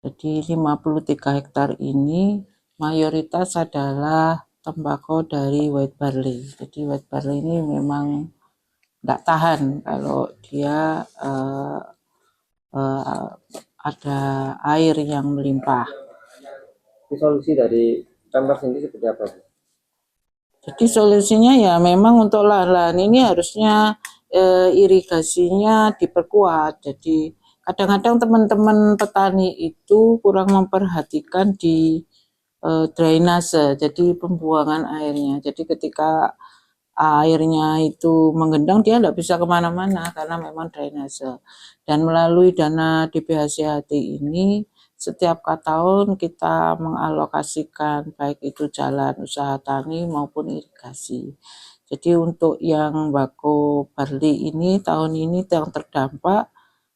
Jadi 53 hektar ini mayoritas adalah tembakau dari white barley. Jadi white barley ini memang nggak tahan kalau dia ada air yang melimpah. Solusi dari Pemprov sendiri seperti apa? Jadi solusinya ya memang untuk lahan-lahan ini harusnya irigasinya diperkuat. Jadi kadang-kadang teman-teman petani itu kurang memperhatikan di drainase, jadi pembuangan airnya. Jadi ketika airnya itu menggendang, dia tidak bisa kemana-mana karena memang drainase. Dan melalui dana DBHCHT ini, setiap tahun kita mengalokasikan baik itu jalan usaha tani maupun irigasi. Jadi untuk yang bako barley ini, tahun ini yang terdampak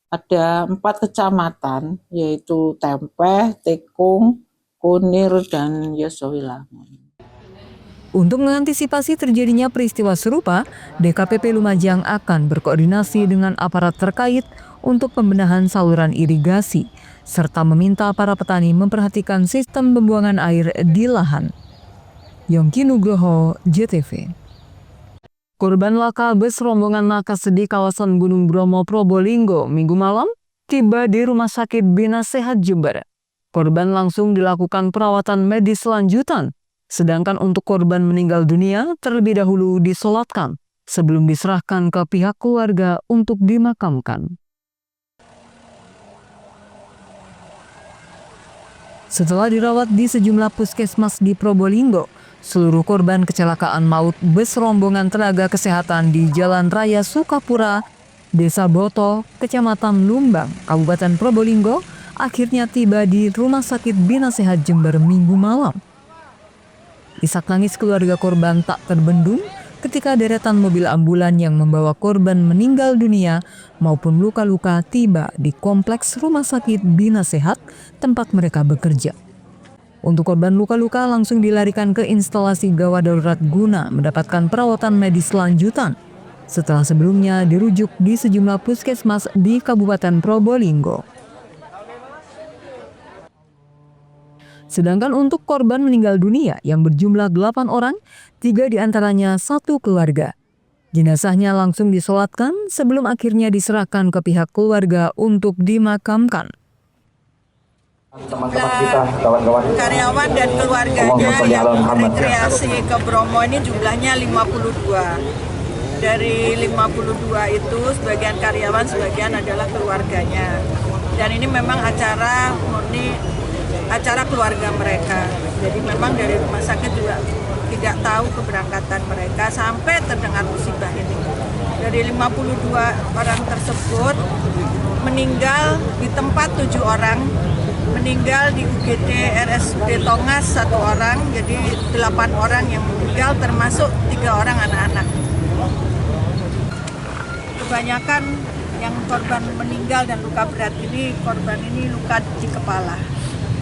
ada 4 kecamatan, yaitu Tempeh, Tekung, Kunir, dan Yosowilangun. Untuk mengantisipasi terjadinya peristiwa serupa, DKPP Lumajang akan berkoordinasi dengan aparat terkait untuk pembenahan saluran irigasi, serta meminta para petani memperhatikan sistem pembuangan air di lahan. Yongki Nugroho, JTV. Korban laka bus rombongan nakas di kawasan Gunung Bromo, Probolinggo, Minggu malam, tiba di Rumah Sakit Bina Sehat Jember. Korban langsung dilakukan perawatan medis lanjutan. Sedangkan untuk korban meninggal dunia terlebih dahulu disolatkan sebelum diserahkan ke pihak keluarga untuk dimakamkan. Setelah dirawat di sejumlah puskesmas di Probolinggo, seluruh korban kecelakaan maut bus rombongan tenaga kesehatan di Jalan Raya Sukapura, Desa Boto, Kecamatan Lumbang, Kabupaten Probolinggo, akhirnya tiba di Rumah Sakit Bina Sehat Jember Minggu malam. Isak tangis keluarga korban tak terbendung ketika deretan mobil ambulan yang membawa korban meninggal dunia maupun luka-luka tiba di kompleks Rumah Sakit Bina Sehat tempat mereka bekerja. Untuk korban luka-luka langsung dilarikan ke instalasi gawat darurat guna mendapatkan perawatan medis lanjutan setelah sebelumnya dirujuk di sejumlah puskesmas di Kabupaten Probolinggo. Sedangkan untuk korban meninggal dunia yang berjumlah 8 orang, 3 diantaranya satu keluarga. Jenazahnya langsung disolatkan sebelum akhirnya diserahkan ke pihak keluarga untuk dimakamkan. teman-teman kita, kawan-kawan karyawan dan keluarganya yang rekreasi ke Bromo ini jumlahnya 52. Dari 52 itu sebagian karyawan, sebagian adalah keluarganya. Dan ini memang acara murni acara keluarga mereka. Jadi memang dari rumah sakit juga tidak tahu keberangkatan mereka sampai terdengar musibah ini. Dari 52 orang tersebut meninggal di tempat 7 orang, meninggal di UGD RSUD Tongas 1 orang, jadi 8 orang yang meninggal termasuk 3 orang anak-anak. Kebanyakan yang korban meninggal dan luka berat ini, korban ini luka di kepala.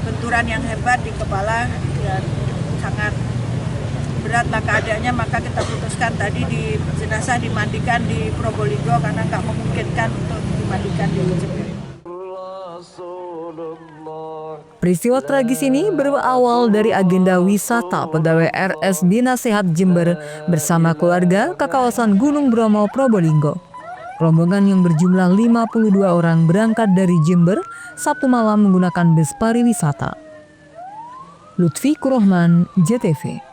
Benturan yang hebat di kepala dan sangat beratlah keadaannya, maka kita putuskan tadi di jenazah dimandikan di Probolinggo karena nggak memungkinkan untuk dimandikan di Jember. Peristiwa tragis ini berawal dari agenda wisata pegawai RS Dinas Sehat Jember bersama keluarga ke kawasan Gunung Bromo, Probolinggo. Rombongan yang berjumlah 52 orang berangkat dari Jember Sabtu malam menggunakan bus pariwisata. Lutfi Kurohman, JTV.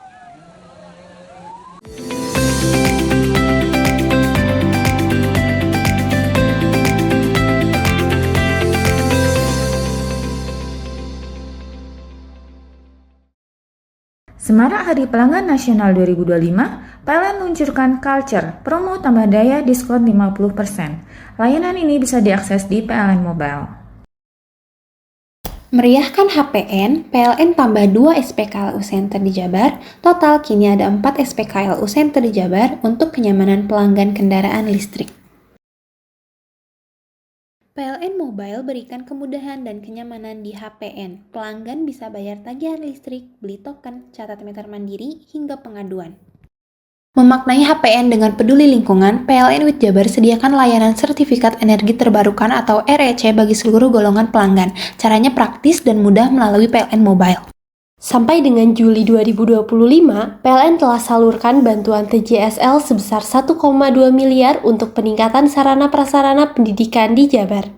Semarak Hari Pelanggan Nasional 2025, PLN luncurkan Culture, promo tambah daya diskon 50%. Layanan ini bisa diakses di PLN Mobile. Meriahkan HPN, PLN tambah 2 SPKLU Center di Jabar. Total kini ada 4 SPKLU Center di Jabar untuk kenyamanan pelanggan kendaraan listrik. PLN Mobile berikan kemudahan dan kenyamanan di HPN. Pelanggan bisa bayar tagihan listrik, beli token, catat meter mandiri, hingga pengaduan. Memaknai HPN dengan peduli lingkungan, PLN WIT Jabar sediakan layanan sertifikat energi terbarukan atau REC bagi seluruh golongan pelanggan. Caranya praktis dan mudah melalui PLN Mobile. Sampai dengan Juli 2025, PLN telah salurkan bantuan TJSL sebesar 1,2 miliar untuk peningkatan sarana-prasarana pendidikan di Jabar.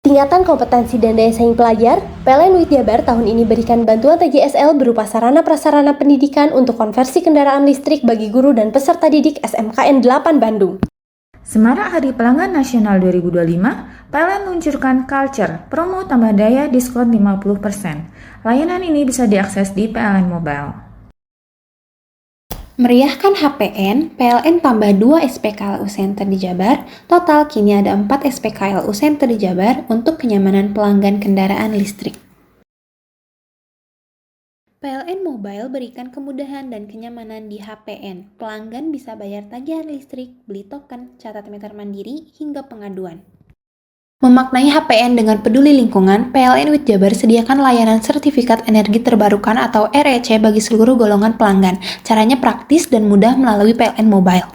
Tingkatan kompetensi dan daya saing pelajar, PLN WIT Jabar tahun ini berikan bantuan TJSL berupa sarana-prasarana pendidikan untuk konversi kendaraan listrik bagi guru dan peserta didik SMKN 8 Bandung. Semarak Hari Pelanggan Nasional 2025, PLN luncurkan Culture, promo tambah daya diskon 50%. Layanan ini bisa diakses di PLN Mobile. Meriahkan HPN, PLN tambah 2 SPKLU Center di Jabar. Total kini ada 4 SPKLU Center di Jabar untuk kenyamanan pelanggan kendaraan listrik. PLN Mobile berikan kemudahan dan kenyamanan di HPN. Pelanggan bisa bayar tagihan listrik, beli token, catat meter mandiri, hingga pengaduan. Memaknai HPN dengan peduli lingkungan, PLN WIT Jabar sediakan layanan sertifikat energi terbarukan atau REC bagi seluruh golongan pelanggan. Caranya praktis dan mudah melalui PLN Mobile.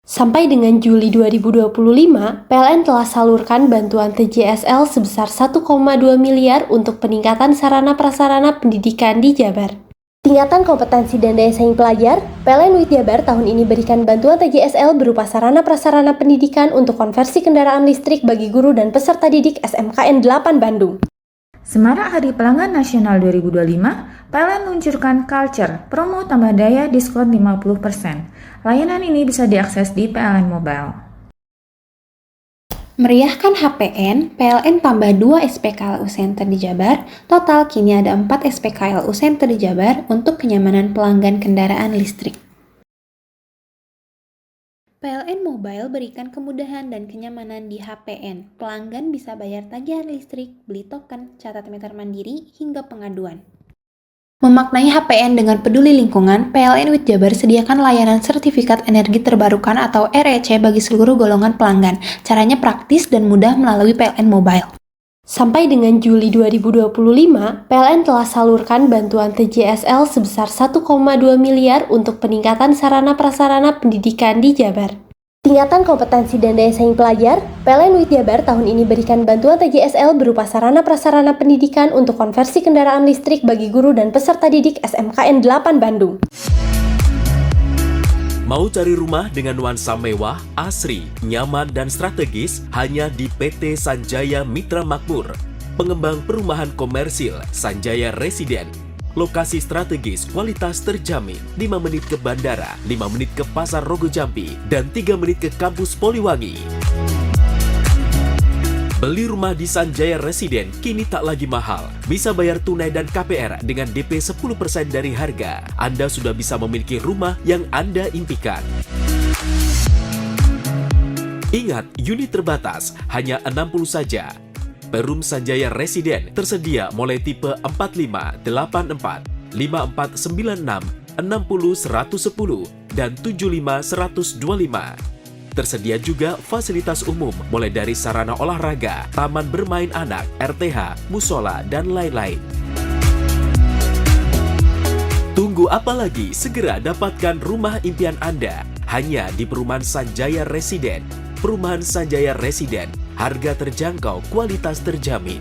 Sampai dengan Juli 2025, PLN telah salurkan bantuan TJSL sebesar 1,2 miliar untuk peningkatan sarana-prasarana pendidikan di Jabar. Tingkatan kompetensi dan daya saing pelajar, PLN WIT Jabar tahun ini berikan bantuan TJSL berupa sarana-prasarana pendidikan untuk konversi kendaraan listrik bagi guru dan peserta didik SMKN 8 Bandung. Semarak Hari Pelanggan Nasional 2025, PLN luncurkan Culture, promo tambah daya diskon 50%. Layanan ini bisa diakses di PLN Mobile. Meriahkan HPN, PLN tambah 2 SPKLU Center di Jabar. Total kini ada 4 SPKLU Center di Jabar untuk kenyamanan pelanggan kendaraan listrik. PLN Mobile berikan kemudahan dan kenyamanan di HPN. Pelanggan bisa bayar tagihan listrik, beli token, catat meter mandiri, hingga pengaduan. Memaknai HPN dengan peduli lingkungan, PLN WIT Jabar sediakan layanan sertifikat energi terbarukan atau REC bagi seluruh golongan pelanggan. Caranya praktis dan mudah melalui PLN Mobile. Sampai dengan Juli 2025, PLN telah salurkan bantuan TJSL sebesar 1,2 miliar untuk peningkatan sarana-prasarana pendidikan di Jabar. Tingkatan kompetensi dan daya saing pelajar, PLN WIT Jabar tahun ini berikan bantuan TJSL berupa sarana-prasarana pendidikan untuk konversi kendaraan listrik bagi guru dan peserta didik SMKN 8 Bandung. Mau cari rumah dengan nuansa mewah, asri, nyaman, dan strategis hanya di PT Sanjaya Mitra Makmur. Pengembang perumahan komersil Sanjaya Residen. Lokasi strategis, kualitas terjamin. 5 menit ke bandara, 5 menit ke Pasar Rogo Jampi, dan 3 menit ke kampus Poliwangi. Beli rumah di Sanjaya Residen kini tak lagi mahal. Bisa bayar tunai dan KPR dengan DP 10% dari harga. Anda sudah bisa memiliki rumah yang Anda impikan. Ingat, unit terbatas, hanya 60 saja. Perum Sanjaya Residen tersedia mulai tipe 45, 84, 5496, 60 110, dan 75 125. Tersedia juga fasilitas umum mulai dari sarana olahraga, taman bermain anak, RTH, musola, dan lain-lain. Tunggu apa lagi? Segera dapatkan rumah impian Anda hanya di Perumahan Sanjaya Residen. Perumahan Sanjaya Residen, harga terjangkau, kualitas terjamin.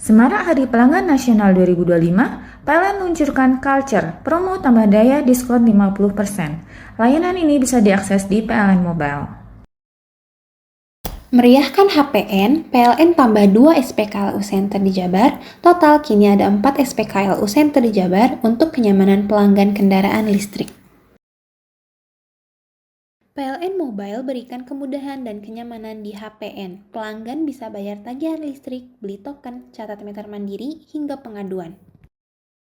Semarak Hari Pelanggan Nasional 2025, PLN luncurkan Culture, promo tambah daya diskon 50%. Layanan ini bisa diakses di PLN Mobile. Meriahkan HPN, PLN tambah 2 SPKLU Center di Jabar. Total kini ada 4 SPKLU Center di Jabar untuk kenyamanan pelanggan kendaraan listrik. PLN Mobile berikan kemudahan dan kenyamanan di HPN. Pelanggan bisa bayar tagihan listrik, beli token, catat meter mandiri, hingga pengaduan.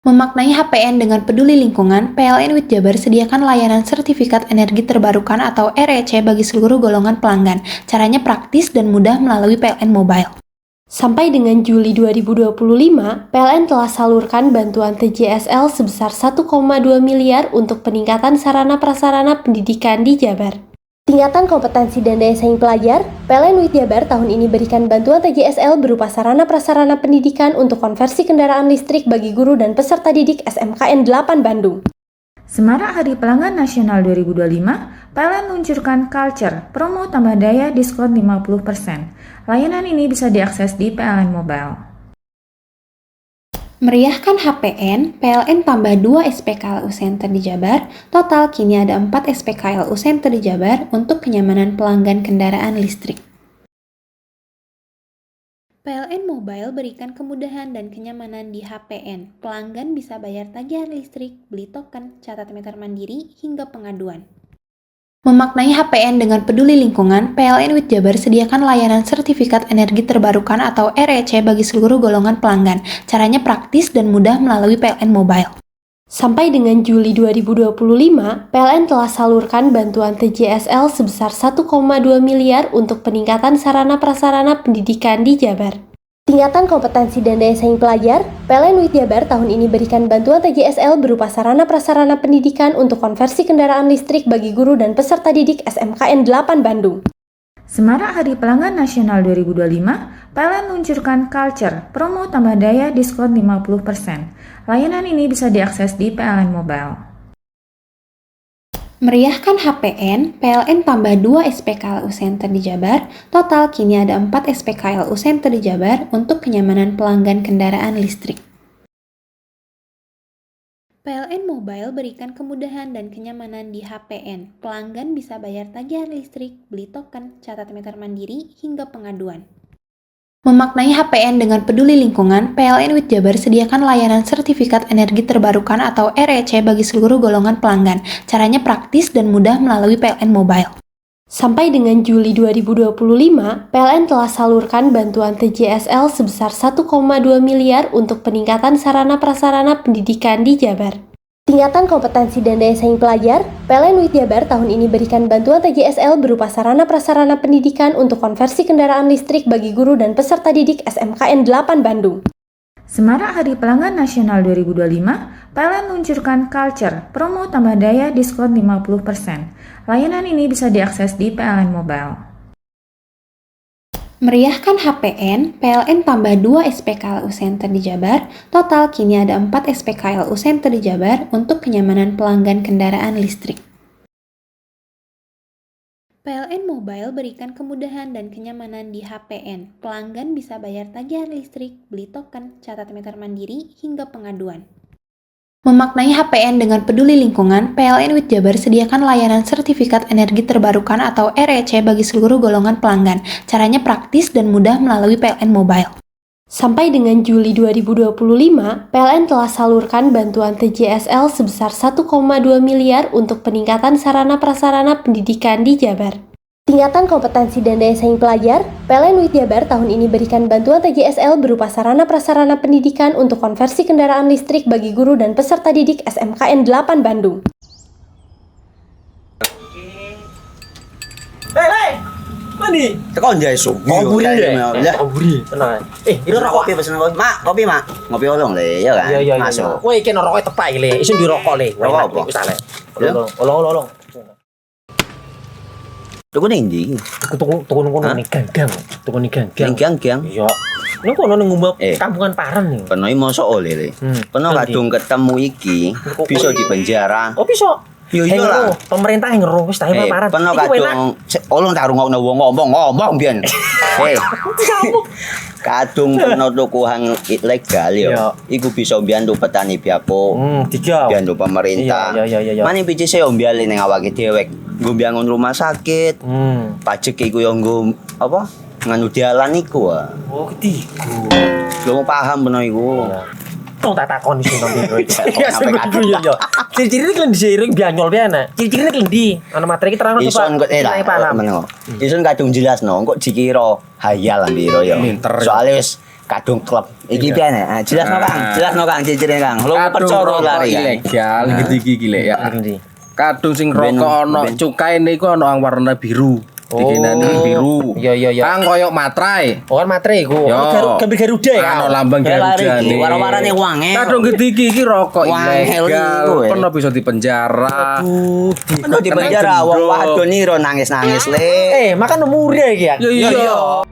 Memaknai HPN dengan peduli lingkungan, PLN WIT Jabar sediakan layanan sertifikat energi terbarukan atau REC bagi seluruh golongan pelanggan. Caranya praktis dan mudah melalui PLN Mobile. Sampai dengan Juli 2025, PLN telah salurkan bantuan TJSL sebesar 1,2 miliar untuk peningkatan sarana-prasarana pendidikan di Jabar. Tingkatan kompetensi dan daya saing pelajar, PLN WIT Jabar tahun ini berikan bantuan TJSL berupa sarana-prasarana pendidikan untuk konversi kendaraan listrik bagi guru dan peserta didik SMKN 8 Bandung. Semarak Hari Pelanggan Nasional 2025, PLN luncurkan Culture, promo tambah daya diskon 50%. Layanan ini bisa diakses di PLN Mobile. Meriahkan HPN, PLN tambah 2 SPKLU Center di Jabar. Total kini ada 4 SPKLU Center di Jabar untuk kenyamanan pelanggan kendaraan listrik. PLN Mobile berikan kemudahan dan kenyamanan di HPN. Pelanggan bisa bayar tagihan listrik, beli token, catat meter mandiri, hingga pengaduan. Memaknai HPN dengan peduli lingkungan, PLN WIT Jabar sediakan layanan sertifikat energi terbarukan atau REC bagi seluruh golongan pelanggan. Caranya praktis dan mudah melalui PLN Mobile. Sampai dengan Juli 2025, PLN telah salurkan bantuan TJSL sebesar 1,2 miliar untuk peningkatan sarana-prasarana pendidikan di Jabar. Tingkatan kompetensi dan daya saing pelajar, PLN WIT Jabar tahun ini berikan bantuan TJSL berupa sarana-prasarana pendidikan untuk konversi kendaraan listrik bagi guru dan peserta didik SMKN 8 Bandung. Semarak Hari Pelanggan Nasional 2025, PLN luncurkan Culture, promo tambah daya diskon 50%. Layanan ini bisa diakses di PLN Mobile. Meriahkan HPN, PLN tambah 2 SPKLU Center di Jabar. Total kini ada 4 SPKLU Center di Jabar untuk kenyamanan pelanggan kendaraan listrik. PLN Mobile berikan kemudahan dan kenyamanan di HPN. Pelanggan bisa bayar tagihan listrik, beli token, catat meter mandiri, hingga pengaduan. Memaknai HPN dengan peduli lingkungan, PLN WIT Jabar sediakan layanan sertifikat energi terbarukan atau REC bagi seluruh golongan pelanggan. Caranya praktis dan mudah melalui PLN Mobile. Sampai dengan Juli 2025, PLN telah salurkan bantuan TJSL sebesar 1,2 miliar untuk peningkatan sarana-prasarana pendidikan di Jabar. Tingkatan kompetensi dan daya saing pelajar, PLN WIT Jabar tahun ini berikan bantuan TJSL berupa sarana-prasarana pendidikan untuk konversi kendaraan listrik bagi guru dan peserta didik SMKN 8 Bandung. Semarak Hari Pelanggan Nasional 2025, PLN luncurkan Culture, promo tambah daya diskon 50%. Layanan ini bisa diakses di PLN Mobile. Meriahkan HPN, PLN tambah 2 SPKLU Center di Jabar. Total kini ada 4 SPKLU Center di Jabar untuk kenyamanan pelanggan kendaraan listrik. PLN Mobile berikan kemudahan dan kenyamanan di HPN. Pelanggan bisa bayar tagihan listrik, beli token, catat meter mandiri, hingga pengaduan. Memaknai HPN dengan peduli lingkungan, PLN WIT Jabar sediakan layanan sertifikat energi terbarukan atau REC bagi seluruh golongan pelanggan. Caranya praktis dan mudah melalui PLN Mobile. Sampai dengan Juli 2025, PLN telah salurkan bantuan TJSL sebesar 1,2 miliar untuk peningkatan sarana prasarana pendidikan di Jabar. Tingkatan kompetensi dan daya saing pelajar, PLN WIT Jabar tahun ini berikan bantuan TJSL berupa sarana prasarana pendidikan untuk konversi kendaraan listrik bagi guru dan peserta didik SMKN 8 Bandung. Hei, mandi. Tekan jaya su. Koburi ya. Koburi. Tenang. Ini rokok kopi pesen kopi. Mak, kopi, Mak. Ngopi olong le, ya kan? Iya. Masuk. Woi, iki rokok tepak iki le. Isun dirokok le. Rokok apa? Wis ale. Olong. Tuku ning ndi? Tuku ngono ning gang. Tuku ning gang. Ning gang. Iya. Ning kono ning ngumbat kampungan Paren nih. Peno mosok oleh le. Peno kadung ketemu iki bisa dipenjara. Oh, bisa. Yo iya lah. Pemerintah yang ngeru wis tahe Paren. Peno kadung olong tak rungokno wong ngomong biyen. Kadung peno tuku hang ilegal yo. Iku bisa mbiyantu petani biako. Mbiyantu pemerintah. Iya. Mane pici se ombyale ning awake dhewek. Nggo mbiyangun rumah sakit. Pajak iku yo nggo apa? Nganu dalan iku. Oh, ketiku. Lu paham peno iku. Tong tak takon sing nang biro iki. Iya. Ciri-cirine klend diseiring bianyol piye ana? Ciri-cirine klendi? Ana materi iki terangno Ison kok paham. Ison kadung jelasno, kok dikira hayal biro ya. Soale wis kadung klub. Iki piye nek? Jelasno Kang, ciri-cirine Kang. Lu percaya lari ilegal iki lek ya. Kadung sing rokok ana cukaine iku ana warna biru. Dikenani biru. Iya. Kang koyo matrai. Oh kan matrai iku. Gambar Garuda ya. Ana lambang Garuda. Warna-warnane wange. Kadung gede iki rokok ilegal. Pernah bisa dipenjara. Pernah dipenjara wong wadon niro nangis-nangis le. Makan umure iki ya. Iya.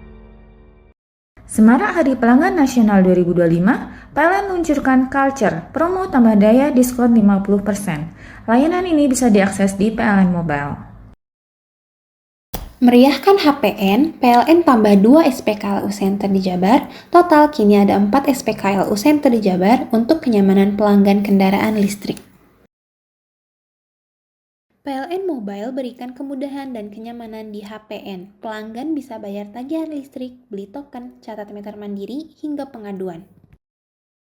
Semarak Hari Pelanggan Nasional 2025, PLN luncurkan Culture, promo tambah daya diskon 50%. Layanan ini bisa diakses di PLN Mobile. Meriahkan HPN, PLN tambah 2 SPKLU Center di Jabar. Total kini ada 4 SPKLU Center di Jabar untuk kenyamanan pelanggan kendaraan listrik. PLN Mobile berikan kemudahan dan kenyamanan di HPN. Pelanggan bisa bayar tagihan listrik, beli token, catat meter mandiri, hingga pengaduan.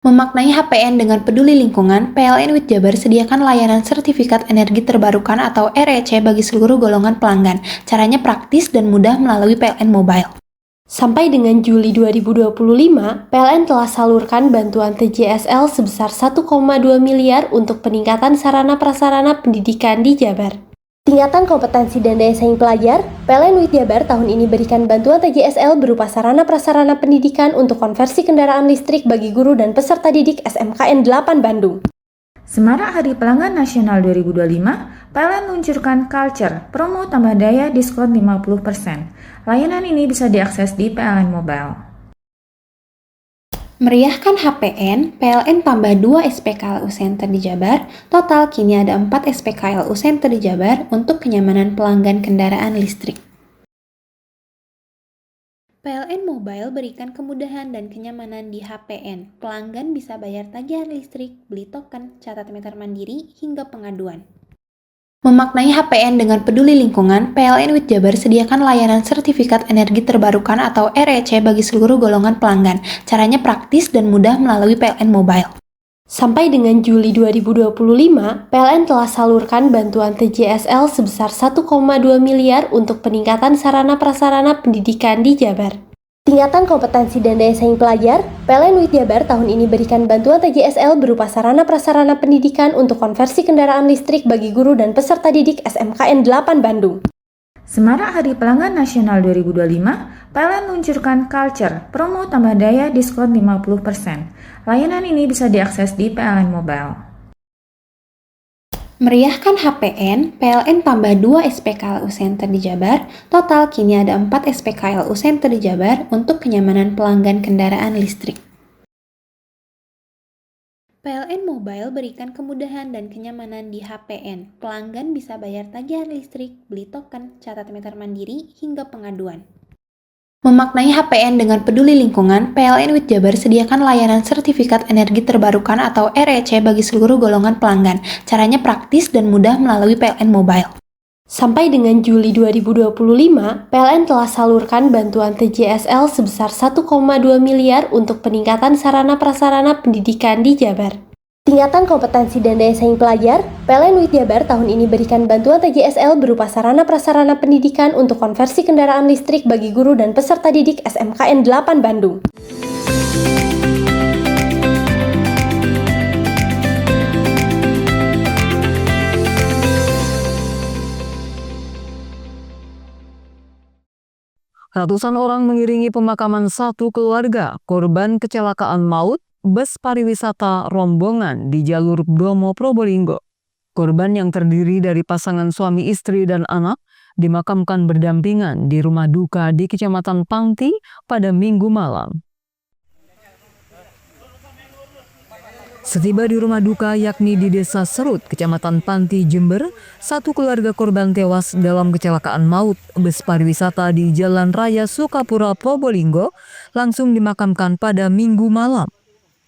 Memaknai HPN dengan peduli lingkungan, PLN WIT Jabar sediakan layanan sertifikat energi terbarukan atau REC bagi seluruh golongan pelanggan. Caranya praktis dan mudah melalui PLN Mobile. Sampai dengan Juli 2025, PLN telah salurkan bantuan TJSL sebesar 1,2 miliar untuk peningkatan sarana prasarana pendidikan di Jabar. Tingkatan kompetensi dan daya saing pelajar, PLN WIT Jabar tahun ini berikan bantuan TJSL berupa sarana prasarana pendidikan untuk konversi kendaraan listrik bagi guru dan peserta didik SMKN 8 Bandung. Semarak Hari Pelanggan Nasional 2025, PLN luncurkan Culture, promo tambah daya diskon 50%. Layanan ini bisa diakses di PLN Mobile. Meriahkan HPN, PLN tambah 2 SPKLU Center di Jabar. Total kini ada 4 SPKLU Center di Jabar untuk kenyamanan pelanggan kendaraan listrik. PLN Mobile berikan kemudahan dan kenyamanan di HPN. Pelanggan bisa bayar tagihan listrik, beli token, catat meter mandiri, hingga pengaduan. Memaknai HPN dengan peduli lingkungan, PLN WIT Jabar sediakan layanan sertifikat energi terbarukan atau REC bagi seluruh golongan pelanggan. Caranya praktis dan mudah melalui PLN Mobile. Sampai dengan Juli 2025, PLN telah salurkan bantuan TJSL sebesar 1,2 miliar untuk peningkatan sarana prasarana pendidikan di Jabar. Tingkatan kompetensi dan daya saing pelajar, PLN WIT Jabar tahun ini berikan bantuan TJSL berupa sarana prasarana pendidikan untuk konversi kendaraan listrik bagi guru dan peserta didik SMKN 8 Bandung. Semarak Hari Pelanggan Nasional 2025, PLN luncurkan Culture, promo tambah daya diskon 50%. Layanan ini bisa diakses di PLN Mobile. Meriahkan HPN, PLN tambah 2 SPKLU Center di Jabar. Total kini ada 4 SPKLU Center di Jabar untuk kenyamanan pelanggan kendaraan listrik. PLN Mobile berikan kemudahan dan kenyamanan di HPN. Pelanggan bisa bayar tagihan listrik, beli token, catat meter mandiri, hingga pengaduan. Memaknai HPN dengan peduli lingkungan, PLN WIT Jabar sediakan layanan sertifikat energi terbarukan atau REC bagi seluruh golongan pelanggan. Caranya praktis dan mudah melalui PLN Mobile. Sampai dengan Juli 2025, PLN telah salurkan bantuan TJSL sebesar 1,2 miliar untuk peningkatan sarana prasarana pendidikan di Jabar. Tingkatan kompetensi dan daya saing pelajar, PLN WIT Jabar tahun ini berikan bantuan TJSL berupa sarana prasarana pendidikan untuk konversi kendaraan listrik bagi guru dan peserta didik SMKN 8 Bandung. Ratusan orang mengiringi pemakaman satu keluarga korban kecelakaan maut bus pariwisata rombongan di jalur Bromo Probolinggo. Korban yang terdiri dari pasangan suami istri dan anak dimakamkan berdampingan di rumah duka di Kecamatan Pangti pada Minggu malam. Setiba di rumah duka yakni di Desa Serut, Kecamatan Panti, Jember, satu keluarga korban tewas dalam kecelakaan maut bus pariwisata di Jalan Raya Sukapura, Probolinggo langsung dimakamkan pada Minggu malam.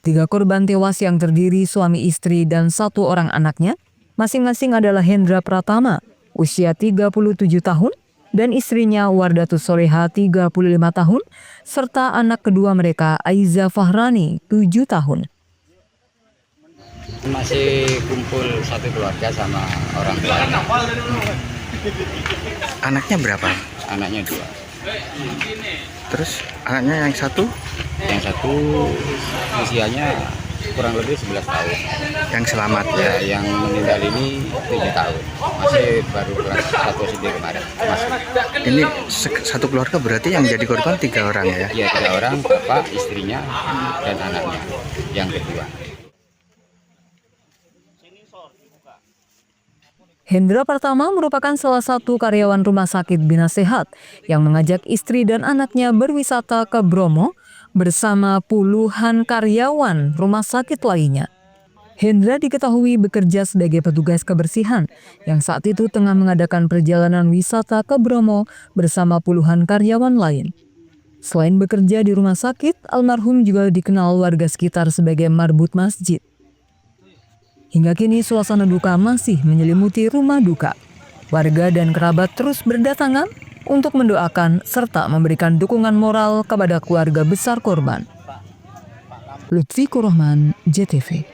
3 korban tewas yang terdiri suami istri dan 1 orang anaknya, masing-masing adalah Hendra Pratama, usia 37 tahun, dan istrinya Wardatus Soleha, 35 tahun, serta anak kedua mereka Aiza Fahrani, 7 tahun. Masih kumpul satu keluarga sama orang tua. Anaknya berapa? Anaknya 2. Terus anaknya yang satu? Yang satu usianya kurang lebih 11 tahun. Yang selamat ya? Yang meninggal ini 7 tahun. Masih baru kelas 1 SD kemarin. Masih. Ini satu keluarga berarti yang jadi korban 3 orang ya? Iya, 3 orang, bapak, istrinya, dan anaknya yang kedua. Hendra Pratama merupakan salah satu karyawan rumah sakit Bina Sehat yang mengajak istri dan anaknya berwisata ke Bromo bersama puluhan karyawan rumah sakit lainnya. Hendra diketahui bekerja sebagai petugas kebersihan yang saat itu tengah mengadakan perjalanan wisata ke Bromo bersama puluhan karyawan lain. Selain bekerja di rumah sakit, almarhum juga dikenal warga sekitar sebagai marbut masjid. Hingga kini suasana duka masih menyelimuti rumah duka. Warga dan kerabat terus berdatangan untuk mendoakan serta memberikan dukungan moral kepada keluarga besar korban. Lutfi Kurahman, JTV.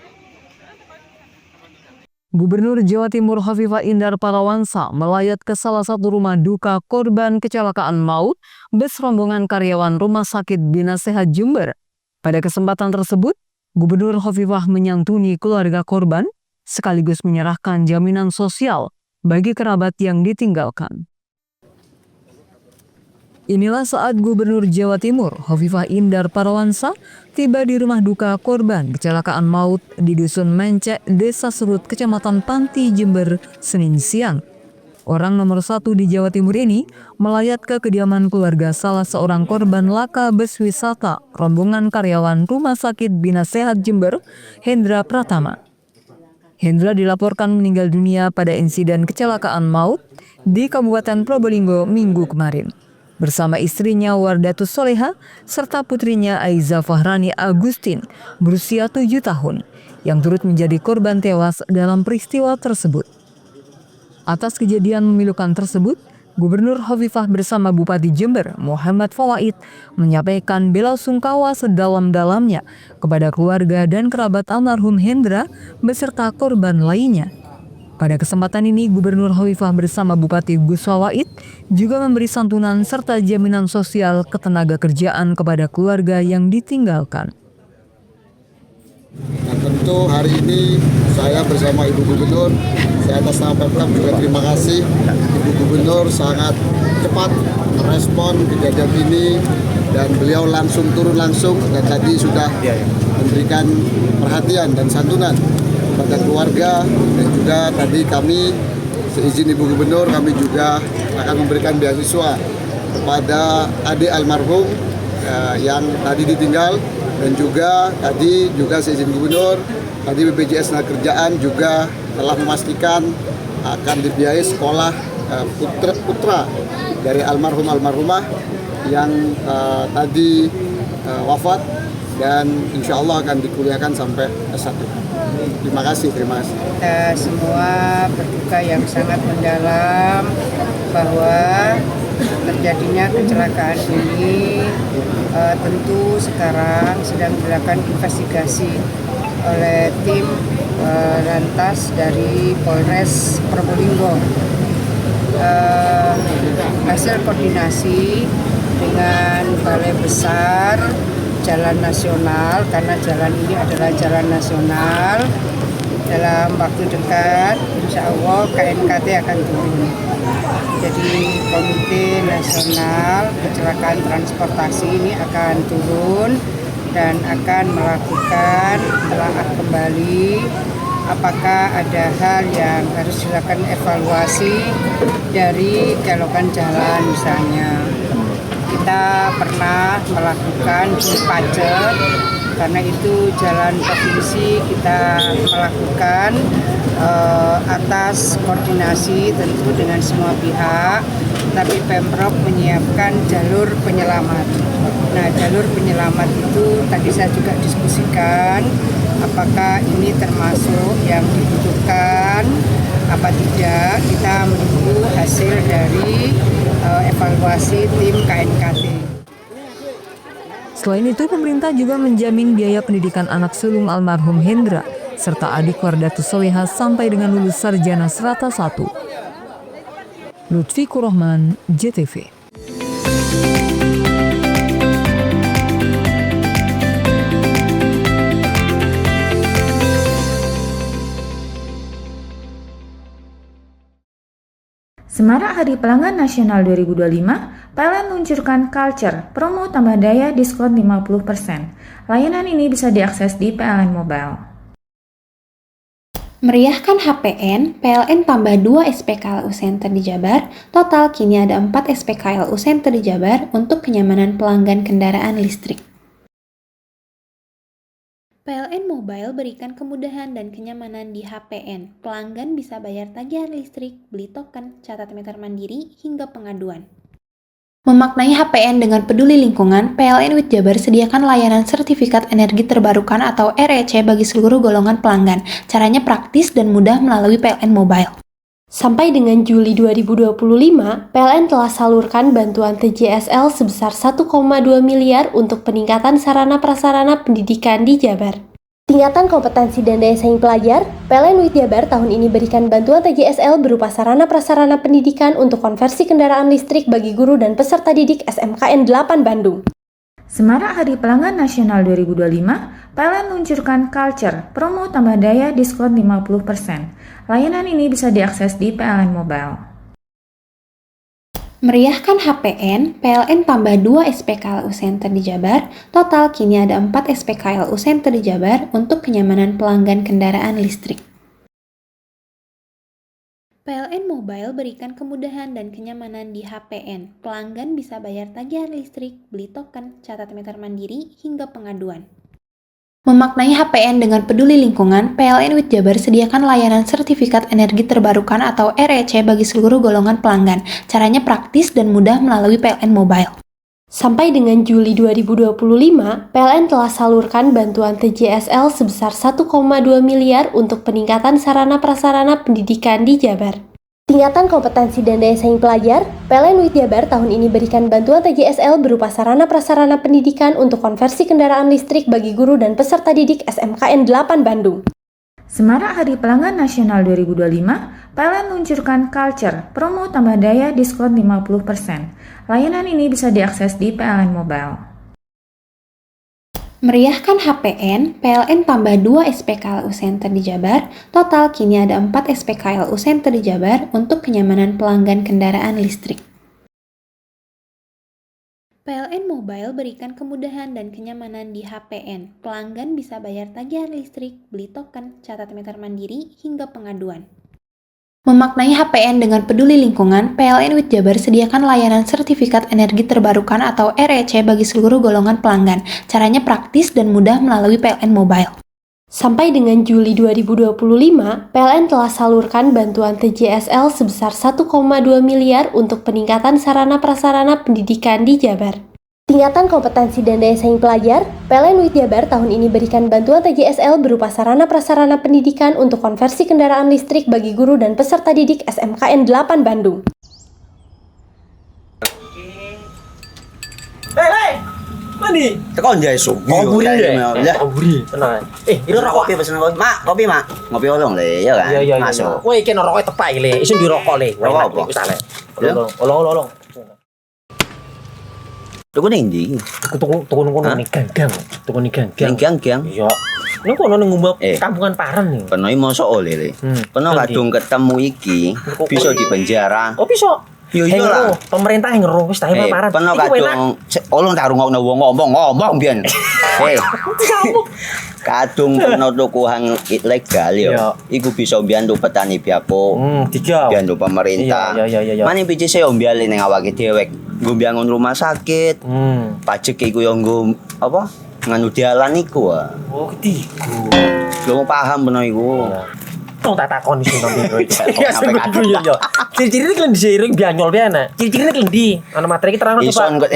Gubernur Jawa Timur Hovifah Indar Parawansa melayat ke salah satu rumah duka korban kecelakaan maut bus rombongan karyawan Rumah Sakit Bina Sehat Jember. Pada kesempatan tersebut, Gubernur Hovifah menyantuni keluarga korban sekaligus menyerahkan jaminan sosial bagi kerabat yang ditinggalkan. Inilah saat Gubernur Jawa Timur Hovifah Indar Parawansa tiba di rumah duka korban kecelakaan maut di Dusun Mencek, Desa Serut, Kecamatan Panti, Jember, Senin siang. Orang nomor 1 di Jawa Timur ini melayat ke kediaman keluarga salah seorang korban laka bus wisata rombongan karyawan Rumah Sakit Bina Sehat Jember, Hendra Pratama. Hendra dilaporkan meninggal dunia pada insiden kecelakaan maut di Kabupaten Probolinggo Minggu kemarin bersama istrinya Wardatus Soleha serta putrinya Aiza Fahrani Agustin berusia 7 tahun yang turut menjadi korban tewas dalam peristiwa tersebut. Atas kejadian memilukan tersebut, Gubernur Hovifah bersama Bupati Jember Muhammad Fawaid menyampaikan bela sungkawa sedalam-dalamnya kepada keluarga dan kerabat almarhum Hendra beserta korban lainnya. Pada kesempatan ini, Gubernur Hovifah bersama Bupati Gus Fawaid juga memberi santunan serta jaminan sosial ketenaga kerjaan kepada keluarga yang ditinggalkan. Nah, tentu hari ini saya bersama Ibu Gubernur, saya atas nama Pemprov juga terima kasih. Ibu Gubernur sangat cepat merespon kejadian ini dan beliau langsung turun langsung dan tadi sudah memberikan perhatian dan santunan kepada keluarga, dan juga tadi kami seizin Ibu Gubernur kami juga akan memberikan beasiswa kepada adik almarhum yang tadi ditinggal. Dan juga tadi seizin Gubernur, tadi BPJS Tenagakerjaan juga telah memastikan akan dibiayai sekolah putra dari almarhum almarhumah yang tadi wafat dan insya Allah akan dikuliahkan sampai S1. Terima kasih. Kita semua berduka yang sangat mendalam bahwa terjadinya kecelakaan ini. Tentu sekarang sedang dilakukan investigasi oleh tim Lantas dari Polres Probolinggo. Hasil koordinasi dengan Balai Besar Jalan Nasional, karena jalan ini adalah jalan nasional, dalam waktu dekat insya Allah KNKT akan turun. Jadi Komite Nasional Kecelakaan Transportasi ini akan turun dan akan melakukan telaah kembali apakah ada hal yang harus dilakukan evaluasi dari kelokan jalan. Misalnya kita pernah melakukan pacet, karena itu jalan provinsi kita melakukan atas koordinasi tentu dengan semua pihak, tapi Pemprov menyiapkan jalur penyelamat. Nah, jalur penyelamat itu tadi saya juga diskusikan apakah ini termasuk yang dibutuhkan apa tidak. Kita menunggu hasil dari evaluasi tim KNKT. Selain itu, pemerintah juga menjamin biaya pendidikan anak sulung almarhum Hendra serta adik Wardatus Soleha sampai dengan lulus sarjana Strata 1. Lutfi Kurohman, JTV. Semarak Hari Pelanggan Nasional 2025, PLN luncurkan Culture, promo tambah daya diskon 50%. Layanan ini bisa diakses di PLN Mobile. Meriahkan HPN, PLN tambah 2 SPKLU Center di Jabar. Total kini ada 4 SPKLU Center di Jabar untuk kenyamanan pelanggan kendaraan listrik. PLN Mobile berikan kemudahan dan kenyamanan di HPN. Pelanggan bisa bayar tagihan listrik, beli token, catat meter mandiri, hingga pengaduan. Memaknai HPN dengan peduli lingkungan, PLN WIT Jabar sediakan layanan sertifikat energi terbarukan atau REC bagi seluruh golongan pelanggan. Caranya praktis dan mudah melalui PLN Mobile. Sampai dengan Juli 2025, PLN telah salurkan bantuan TJSL sebesar 1,2 miliar untuk peningkatan sarana prasarana pendidikan di Jabar. Tingkatan kompetensi dan daya saing pelajar, PLN WIT Jabar tahun ini berikan bantuan TJSL berupa sarana prasarana pendidikan untuk konversi kendaraan listrik bagi guru dan peserta didik SMKN 8 Bandung. Semarak Hari Pelanggan Nasional 2025, PLN luncurkan Culture, promo tambah daya diskon 50%. Layanan ini bisa diakses di PLN Mobile. Meriahkan HPN, PLN tambah 2 SPKLU Center di Jabar. Total kini ada 4 SPKLU Center di Jabar untuk kenyamanan pelanggan kendaraan listrik. PLN Mobile berikan kemudahan dan kenyamanan di HPN. Pelanggan bisa bayar tagihan listrik, beli token, catat meter mandiri, hingga pengaduan. Memaknai HPN dengan peduli lingkungan, PLN WIT Jabar sediakan layanan sertifikat energi terbarukan atau REC bagi seluruh golongan pelanggan. Caranya praktis dan mudah melalui PLN Mobile. Sampai dengan Juli 2025, PLN telah salurkan bantuan TJSL sebesar 1,2 miliar untuk peningkatan sarana prasarana pendidikan di Jabar. Tingkatan kompetensi dan daya saing pelajar, PLN WIT Jabar tahun ini berikan bantuan TJSL berupa sarana prasarana pendidikan untuk konversi kendaraan listrik bagi guru dan peserta didik SMKN 8 Bandung. Semarak Hari Pelanggan Nasional 2025, PLN luncurkan Culture, promo tambah daya diskon 50%. Layanan ini bisa diakses di PLN Mobile. Meriahkan HPN, PLN tambah 2 SPKLU Center di Jabar. Total kini ada 4 SPKLU Center di Jabar untuk kenyamanan pelanggan kendaraan listrik. PLN Mobile berikan kemudahan dan kenyamanan di HPN. Pelanggan bisa bayar tagihan listrik, beli token, catat meter mandiri, hingga pengaduan. Memaknai HPN dengan peduli lingkungan, PLN WIT Jabar sediakan layanan sertifikat energi terbarukan atau REC bagi seluruh golongan pelanggan. Caranya praktis dan mudah melalui PLN Mobile. Sampai dengan Juli 2025, PLN telah salurkan bantuan TJSL sebesar 1,2 miliar untuk peningkatan sarana prasarana pendidikan di Jabar. Tingkatan kompetensi dan daya saing pelajar, PLN WIT Jabar tahun ini berikan bantuan TJSL berupa sarana prasarana pendidikan untuk konversi kendaraan listrik bagi guru dan peserta didik SMKN 8 Bandung. Hei, mandi. Tekan jaya su. Buri deh. Buri. Tenang. Ini rokok kopi pesen kopi. Mak, kopi mak. Ngopi olong le, ya kan? Iya. Masuk. Woi, iki rokok tepak le. Isin dirokok le. Rokok apa? Wis ale. Olong. Tuku ning ndi? Tuku ngono ning gang. Tuku ning gang. Ning gang. Iya. Ning kono ning ngumba kampungan Paren nih. Peno iki mosok oleh le. Peno kadung ketemu iki bisa dipenjara. Oh, bisa. Yo iya lah. Pemerintah yang ngeru wis ta Paren. Peno kadung olong tak rungokno wong ngomong biyen. Kadung peno tuku hang ilegal yo. Iku bisa mbiyantu petani biako. Mbiyantu pemerintah. Iya. Mane pici se mbiale ning awake dhewek. Nggo mbiangun rumah sakit. Pajak iku yo nggo apa? Nganu dalan iku. Oh, ketiku. Lu paham peno iku. Tong tak takoni sing nang biro iki. Iya. Ciri-cirine klendhi seiring bianyol piana. Ciri-cirine klendhi. Ana materi iki terang Ison kok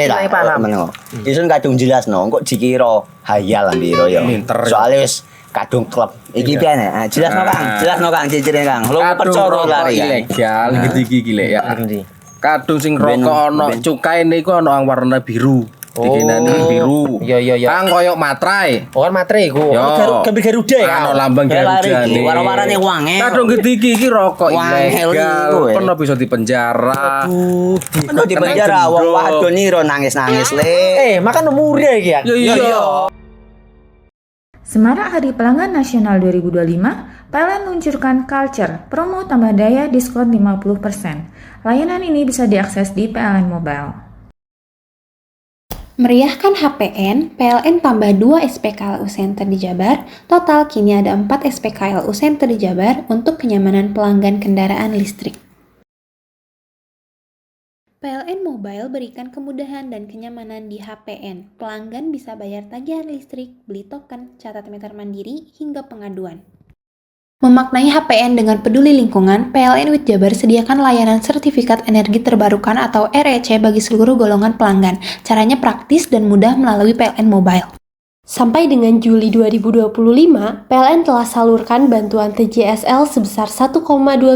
meneng. Ison kadung jelasno kok dikira hayal biro ya. Soale wis kadung klub. Iki piana? Jelasno Kang ciri-cirine Kang. Lu percaya lari ilegal iki lek ya. Kadung sing rokok ana cukaine iku ana warna biru. Dikenani biru. Iya. Kang koyo materai. Oh kan materai iku. Gambar Garuda ya. Ana lambang Garuda. Warna-warnane wangi. Kadung iki rokok ilegal. Pernah bisa dipenjara. Pernah dipenjara wong wadon iro nangis-nangis le. Makan umur iki ya. Iya. Semarak Hari Pelanggan Nasional 2025, PLN luncurkan Culture, promo tambah daya diskon 50%. Layanan ini bisa diakses di PLN Mobile. Meriahkan HPN, PLN tambah 2 SPKLU Center di Jabar. Total kini ada 4 SPKLU Center di Jabar untuk kenyamanan pelanggan kendaraan listrik. PLN Mobile berikan kemudahan dan kenyamanan di HPN. Pelanggan bisa bayar tagihan listrik, beli token, catat meter mandiri, hingga pengaduan. Memaknai HPN dengan peduli lingkungan, PLN WIT Jabar sediakan layanan sertifikat energi terbarukan atau REC bagi seluruh golongan pelanggan. Caranya praktis dan mudah melalui PLN Mobile. Sampai dengan Juli 2025, PLN telah salurkan bantuan TJSL sebesar 1,2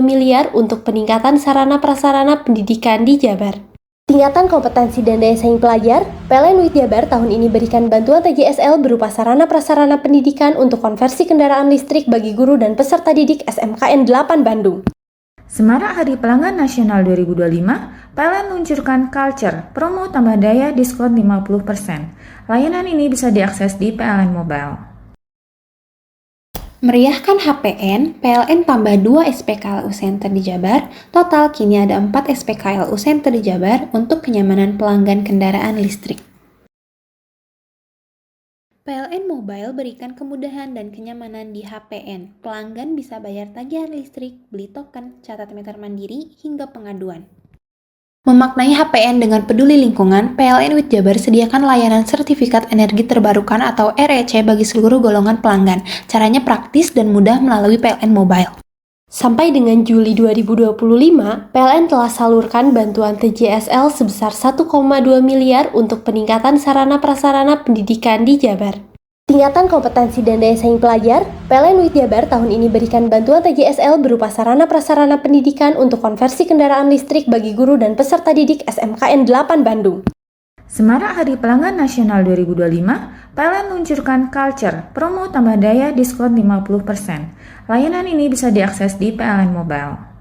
miliar untuk peningkatan sarana prasarana pendidikan di Jabar. Tingkatan kompetensi dan daya saing pelajar, PLN WIT Jabar tahun ini berikan bantuan TJSL berupa sarana prasarana pendidikan untuk konversi kendaraan listrik bagi guru dan peserta didik SMKN 8 Bandung. Semarak Hari Pelanggan Nasional 2025, PLN luncurkan Culture, promo tambah daya diskon 50%. Layanan ini bisa diakses di PLN Mobile. Meriahkan HPN, PLN tambah 2 SPKLU Center di Jabar. Total kini ada 4 SPKLU Center di Jabar untuk kenyamanan pelanggan kendaraan listrik. PLN Mobile berikan kemudahan dan kenyamanan di HPN. Pelanggan bisa bayar tagihan listrik, beli token, catat meter mandiri, hingga pengaduan. Memaknai HPN dengan peduli lingkungan, PLN WIT Jabar sediakan layanan sertifikat energi terbarukan atau REC bagi seluruh golongan pelanggan. Caranya praktis dan mudah melalui PLN Mobile. Sampai dengan Juli 2025, PLN telah salurkan bantuan TJSL sebesar 1,2 miliar untuk peningkatan sarana prasarana pendidikan di Jabar. Tingkatan kompetensi dan daya saing pelajar, PLN WIT Jabar tahun ini berikan bantuan TJSL berupa sarana prasarana pendidikan untuk konversi kendaraan listrik bagi guru dan peserta didik SMKN 8 Bandung. Semarak Hari Pelanggan Nasional 2025, PLN luncurkan Culture, promo tambah daya diskon 50%. Layanan ini bisa diakses di PLN Mobile.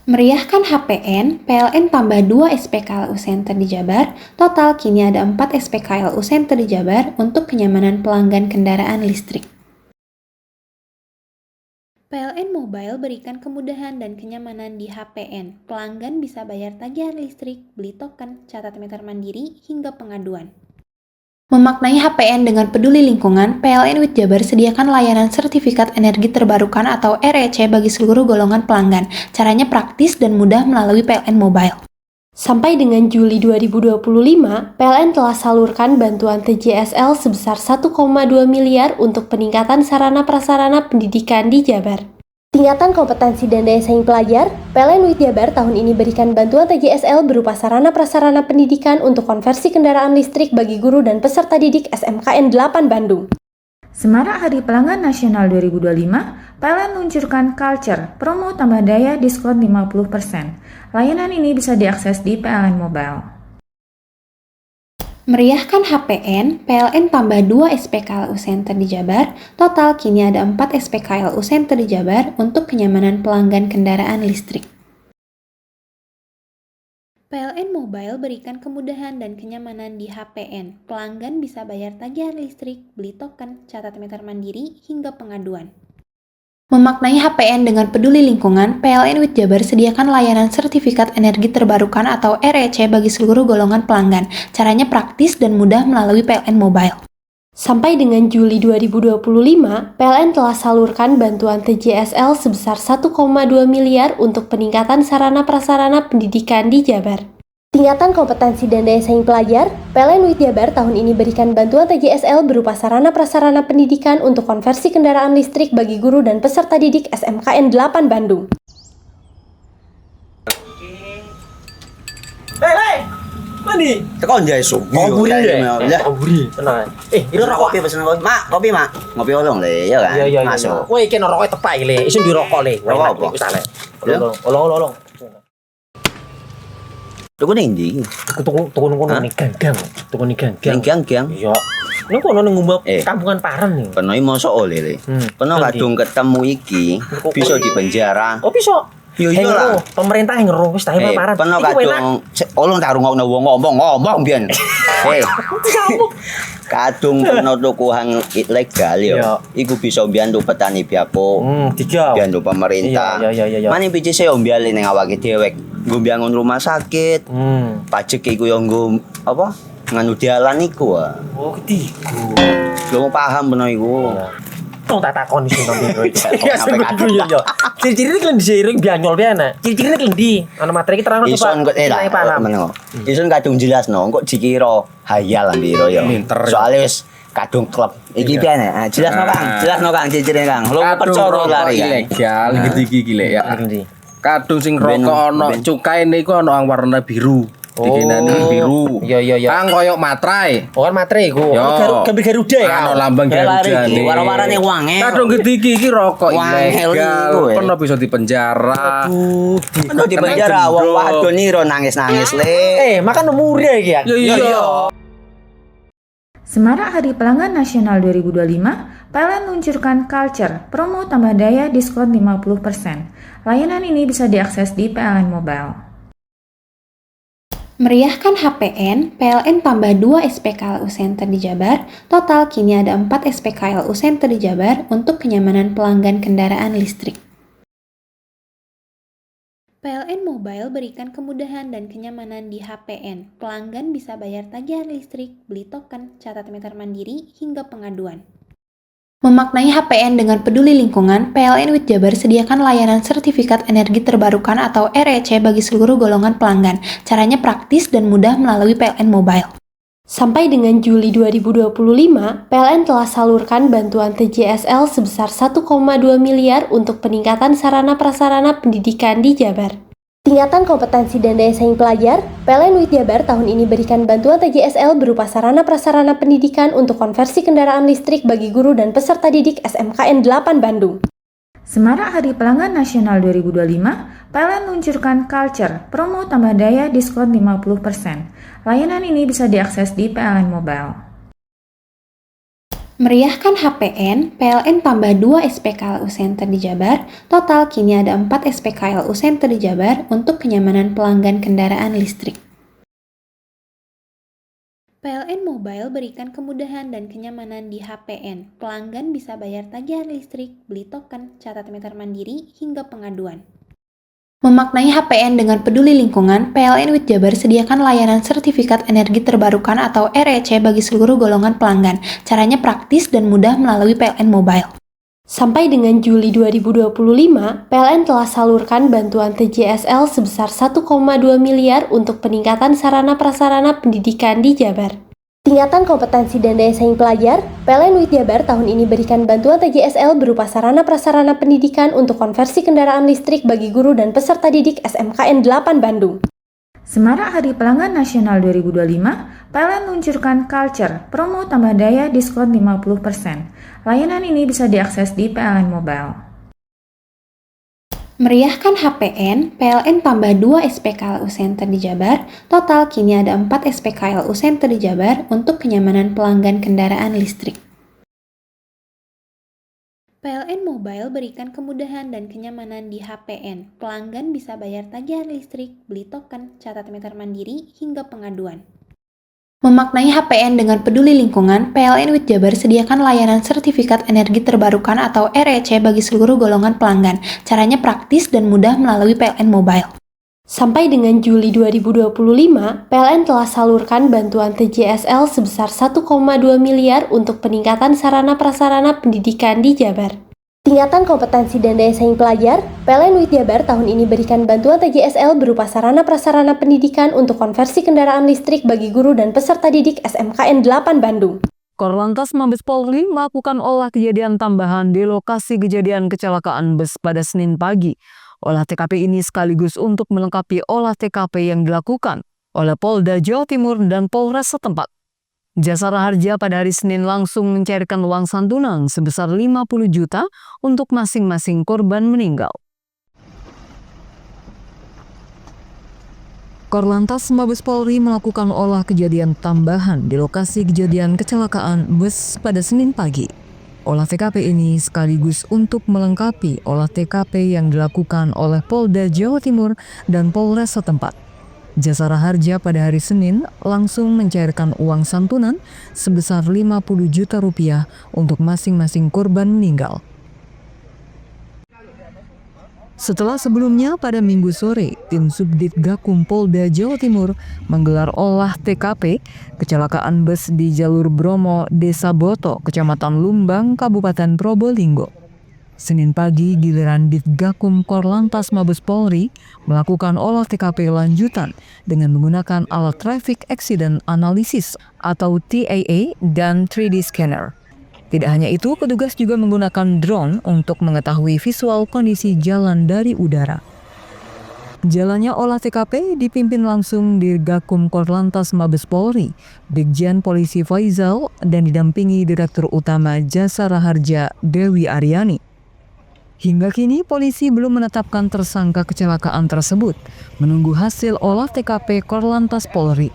Meriahkan HPN, PLN tambah 2 SPKLU Center di Jabar. Total kini ada 4 SPKLU Center di Jabar untuk kenyamanan pelanggan kendaraan listrik. PLN Mobile berikan kemudahan dan kenyamanan di HPN. Pelanggan bisa bayar tagihan listrik, beli token, catat meter mandiri, hingga pengaduan. Memaknai HPN dengan peduli lingkungan, PLN WIT Jabar sediakan layanan sertifikat energi terbarukan atau REC bagi seluruh golongan pelanggan. Caranya praktis dan mudah melalui PLN Mobile. Sampai dengan Juli 2025, PLN telah salurkan bantuan TJSL sebesar 1,2 miliar untuk peningkatan sarana prasarana pendidikan di Jabar. Tingkatan kompetensi dan daya saing pelajar, PLN WIT Jabar tahun ini berikan bantuan TJSL berupa sarana prasarana pendidikan untuk konversi kendaraan listrik bagi guru dan peserta didik SMKN 8 Bandung. Semarak Hari Pelanggan Nasional 2025, PLN luncurkan Culture, promo tambah daya diskon 50%. Layanan ini bisa diakses di PLN Mobile. Meriahkan HPN, PLN tambah 2 SPKLU Center di Jabar. Total kini ada 4 SPKLU Center di Jabar untuk kenyamanan pelanggan kendaraan listrik. PLN Mobile berikan kemudahan dan kenyamanan di HPN. Pelanggan bisa bayar tagihan listrik, beli token, catat meter mandiri, hingga pengaduan. Memaknai HPN dengan peduli lingkungan, PLN WIT Jabar sediakan layanan sertifikat energi terbarukan atau REC bagi seluruh golongan pelanggan. Caranya praktis dan mudah melalui PLN Mobile. Sampai dengan Juli 2025, PLN telah salurkan bantuan TJSL sebesar 1,2 miliar untuk peningkatan sarana prasarana pendidikan di Jabar. Tingkatan kompetensi dan daya saing pelajar, PLN WIT Jabar tahun ini berikan bantuan TJSL berupa sarana prasarana pendidikan untuk konversi kendaraan listrik bagi guru dan peserta didik SMKN 8 Bandung. Hei, mandi. Tekan jaya su. Buri ya. Buri. Tenang. Ini rokok kopi pesen kopi. Mak, kopi, Mak. Ngopi olong le, ya kan? Iya. Masuk. Kowe iki rokok tepak le, isin dirokok le. Rokok apa? Wis ale. Olong. Tuku ning ndi? Tuku ngono ning gang. Tuku ning gang. Gang. Iya. Ning kono ning ngumba kampungan Paren nih. Kena mosok oleh le. Kena kadung ketemu iki bisa dipenjara. Oh bisa. Yo iya lah. Pemerintah yang ngeru wis tahe Paren. Kena kadung olong tak rungokno wong ngomong biyen. Kadung kena tukuhan ilegal ya. Iku bisa mbiyantu petani biako. Mbiyantu pemerintah. Iya. Mane pici se ombyale ning awake dhewek. Nggo mbiyangun rumah sakit. Pajak iku yo nggo apa? Nganu dalan iku. Oh, ketiku. Lu paham beno iku. Tong tak takoni sing nang biro iki. Ya yo. Ciri-ciri iki diseiring bianyol piye Ciri-ciri iki ndi? Ana materi iki terang coba. Ison kok meneng. Ison kadung jelasno, kok dikira hayal biro yo. Soale wis kadung klub. Iki piye jelasno Kang ciri-cirine Kang. Lu percaya lari ilegal iki lek ya. Kadung sing rokok ana cukaine iku ana warna biru. Dikenani biru. Iya. Kang koyo matrai. Oh kan matrai iku. Gambar Garuda ya. Ana lambang Garuda. Warna-warnane wange. Kadung gede iki rokok ilegal. Pernah bisa dipenjara. Kok dipenjara wong wadon iro nangis-nangis le. Makan murah iki ya. Iya. Semarak Hari Pelanggan Nasional 2025, PLN luncurkan Culture, promo tambah daya diskon 50%. Layanan ini bisa diakses di PLN Mobile. Meriahkan HPN, PLN tambah 2 SPKLU Center di Jabar. Total kini ada 4 SPKLU Center di Jabar untuk kenyamanan pelanggan kendaraan listrik. PLN Mobile berikan kemudahan dan kenyamanan di HPN. Pelanggan bisa bayar tagihan listrik, beli token, catat meter mandiri, hingga pengaduan. Memaknai HPN dengan peduli lingkungan, PLN WIT Jabar sediakan layanan sertifikat energi terbarukan atau REC bagi seluruh golongan pelanggan. Caranya praktis dan mudah melalui PLN Mobile. Sampai dengan Juli 2025, PLN telah salurkan bantuan TJSL sebesar 1,2 miliar untuk peningkatan sarana prasarana pendidikan di Jabar. Tingkatan kompetensi dan daya saing pelajar, PLN WIT Jabar tahun ini berikan bantuan TJSL berupa sarana prasarana pendidikan untuk konversi kendaraan listrik bagi guru dan peserta didik SMKN 8 Bandung. Semarak Hari Pelanggan Nasional 2025, PLN luncurkan Culture, promo tambah daya diskon 50%. Layanan ini bisa diakses di PLN Mobile. Meriahkan HPN, PLN tambah 2 SPKLU Center di Jabar. Total kini ada 4 SPKLU Center di Jabar untuk kenyamanan pelanggan kendaraan listrik. PLN Mobile berikan kemudahan dan kenyamanan di HPN. Pelanggan bisa bayar tagihan listrik, beli token, catat meter mandiri, hingga pengaduan. Memaknai HPN dengan peduli lingkungan, PLN WIT Jabar sediakan layanan sertifikat energi terbarukan atau REC bagi seluruh golongan pelanggan. Caranya praktis dan mudah melalui PLN Mobile. Sampai dengan Juli 2025, PLN telah salurkan bantuan TJSL sebesar 1,2 miliar untuk peningkatan sarana prasarana pendidikan di Jabar. Tingkatan kompetensi dan daya saing pelajar, PLN UIT Jabar tahun ini berikan bantuan TJSL berupa sarana prasarana pendidikan untuk konversi kendaraan listrik bagi guru dan peserta didik SMKN 8 Bandung. Semarak Hari Pelanggan Nasional 2025, PLN luncurkan Culture, promo tambah daya diskon 50%. Layanan ini bisa diakses di PLN Mobile. Meriahkan HPN, PLN tambah 2 SPKLU Center di Jabar, total kini ada 4 SPKLU Center di Jabar untuk kenyamanan pelanggan kendaraan listrik. PLN Mobile berikan kemudahan dan kenyamanan di HPN. Pelanggan bisa bayar tagihan listrik, beli token, catat meter mandiri, hingga pengaduan. Memaknai HPN dengan peduli lingkungan, PLN UIT Jabar sediakan layanan sertifikat energi terbarukan atau REC bagi seluruh golongan pelanggan. Caranya praktis dan mudah melalui PLN Mobile. Sampai dengan Juli 2025, PLN telah salurkan bantuan TJSL sebesar 1,2 miliar untuk peningkatan sarana prasarana pendidikan di Jabar. Tingkatan kompetensi dan daya saing pelajar, PLN UIT Jabar tahun ini berikan bantuan TJSL berupa sarana prasarana pendidikan untuk konversi kendaraan listrik bagi guru dan peserta didik SMKN 8 Bandung. Korlantas Mabes Polri melakukan olah kejadian tambahan di lokasi kejadian kecelakaan bus pada Senin pagi. Olah TKP ini sekaligus untuk melengkapi olah TKP yang dilakukan oleh Polda Jawa Timur dan Polres setempat. Jasara Harja pada hari Senin langsung mencairkan uang santunan sebesar 50 juta untuk masing-masing korban meninggal. Korlantas Mabes Polri melakukan olah kejadian tambahan di lokasi kejadian kecelakaan bus pada Senin pagi. Olah TKP ini sekaligus untuk melengkapi olah TKP yang dilakukan oleh Polda Jawa Timur dan Polres setempat. Jasara Harja pada hari Senin langsung mencairkan uang santunan sebesar 50 juta rupiah untuk masing-masing korban meninggal. Setelah sebelumnya pada Minggu sore, tim Subdit Gakum Polda Jawa Timur menggelar olah TKP kecelakaan bus di jalur Bromo, Desa Boto, Kecamatan Lumbang, Kabupaten Probolinggo. Senin pagi, giliran Ditgakum Korlantas Mabes Polri melakukan olah TKP lanjutan dengan menggunakan alat Traffic Accident Analysis atau TAA dan 3D Scanner. Tidak hanya itu, petugas juga menggunakan drone untuk mengetahui visual kondisi jalan dari udara. Jalannya olah TKP dipimpin langsung Ditgakum Korlantas Mabes Polri, Brigjen Polisi Faizal, dan didampingi Direktur Utama Jasara Harja Dewi Aryani. Hingga kini polisi belum menetapkan tersangka kecelakaan tersebut, menunggu hasil olah TKP Korlantas Polri.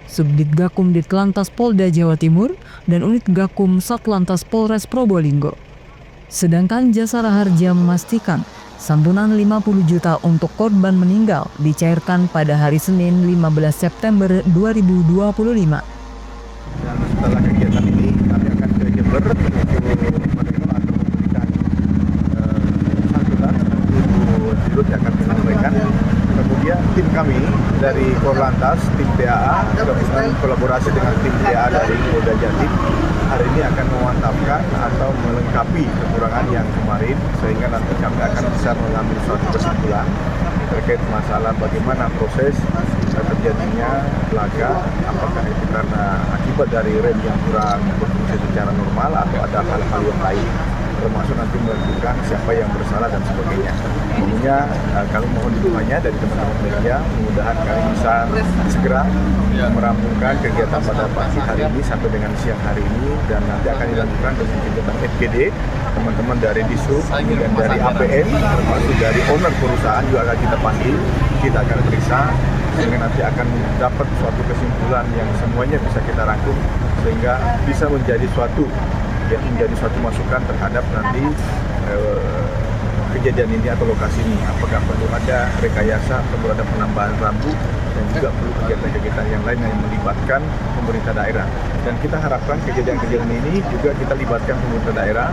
Subdit Gakum Ditlantas Polda Jawa Timur dan Unit Gakum Satlantas Polres Probolinggo. Sedangkan Jasara Harja memastikan santunan 50 juta untuk korban meninggal dicairkan pada hari Senin 15 September 2025. Dan setelah kegiatan ini kami akan ke Jember untuk menerima atau memberikan santunan untuk dirut yang akan disampaikan. Kemudian tim kami dari Korlantas, tim TAA, gabungan kolaborasi dengan tim TAA dari Polda Jatim hari ini akan memantapkan atau melengkapi kekurangan yang kemarin sehingga nanti kami akan bisa mengambil suatu kesimpulan terkait masalah bagaimana proses terjadinya laga, apakah itu karena akibat dari rem yang kurang berfungsi secara normal atau ada hal-hal yang lain, termasuk nanti menentukan siapa yang bersalah dan sebagainya. Tentunya kami mohon dukungannya dari teman-teman media, mudah-mudahan kami bisa segera merampungkan kegiatan pada pagi hari ini sampai dengan siang hari ini, dan nanti akan dilakukan dengan kegiatan FGD, teman-teman dari Dishub, kemudian dari APN, termasuk dari owner perusahaan juga akan kita panggil, kita akan periksa, sehingga nanti akan dapat suatu kesimpulan yang semuanya bisa kita rangkum, sehingga bisa menjadi suatu masukan terhadap nanti kejadian ini atau lokasi ini, apakah perlu ada rekayasa, perlu ada penambahan rambu, dan juga perlu kegiatan-kegiatan yang lain yang melibatkan pemerintah daerah. Dan kita harapkan kejadian-kejadian ini juga kita libatkan pemerintah daerah,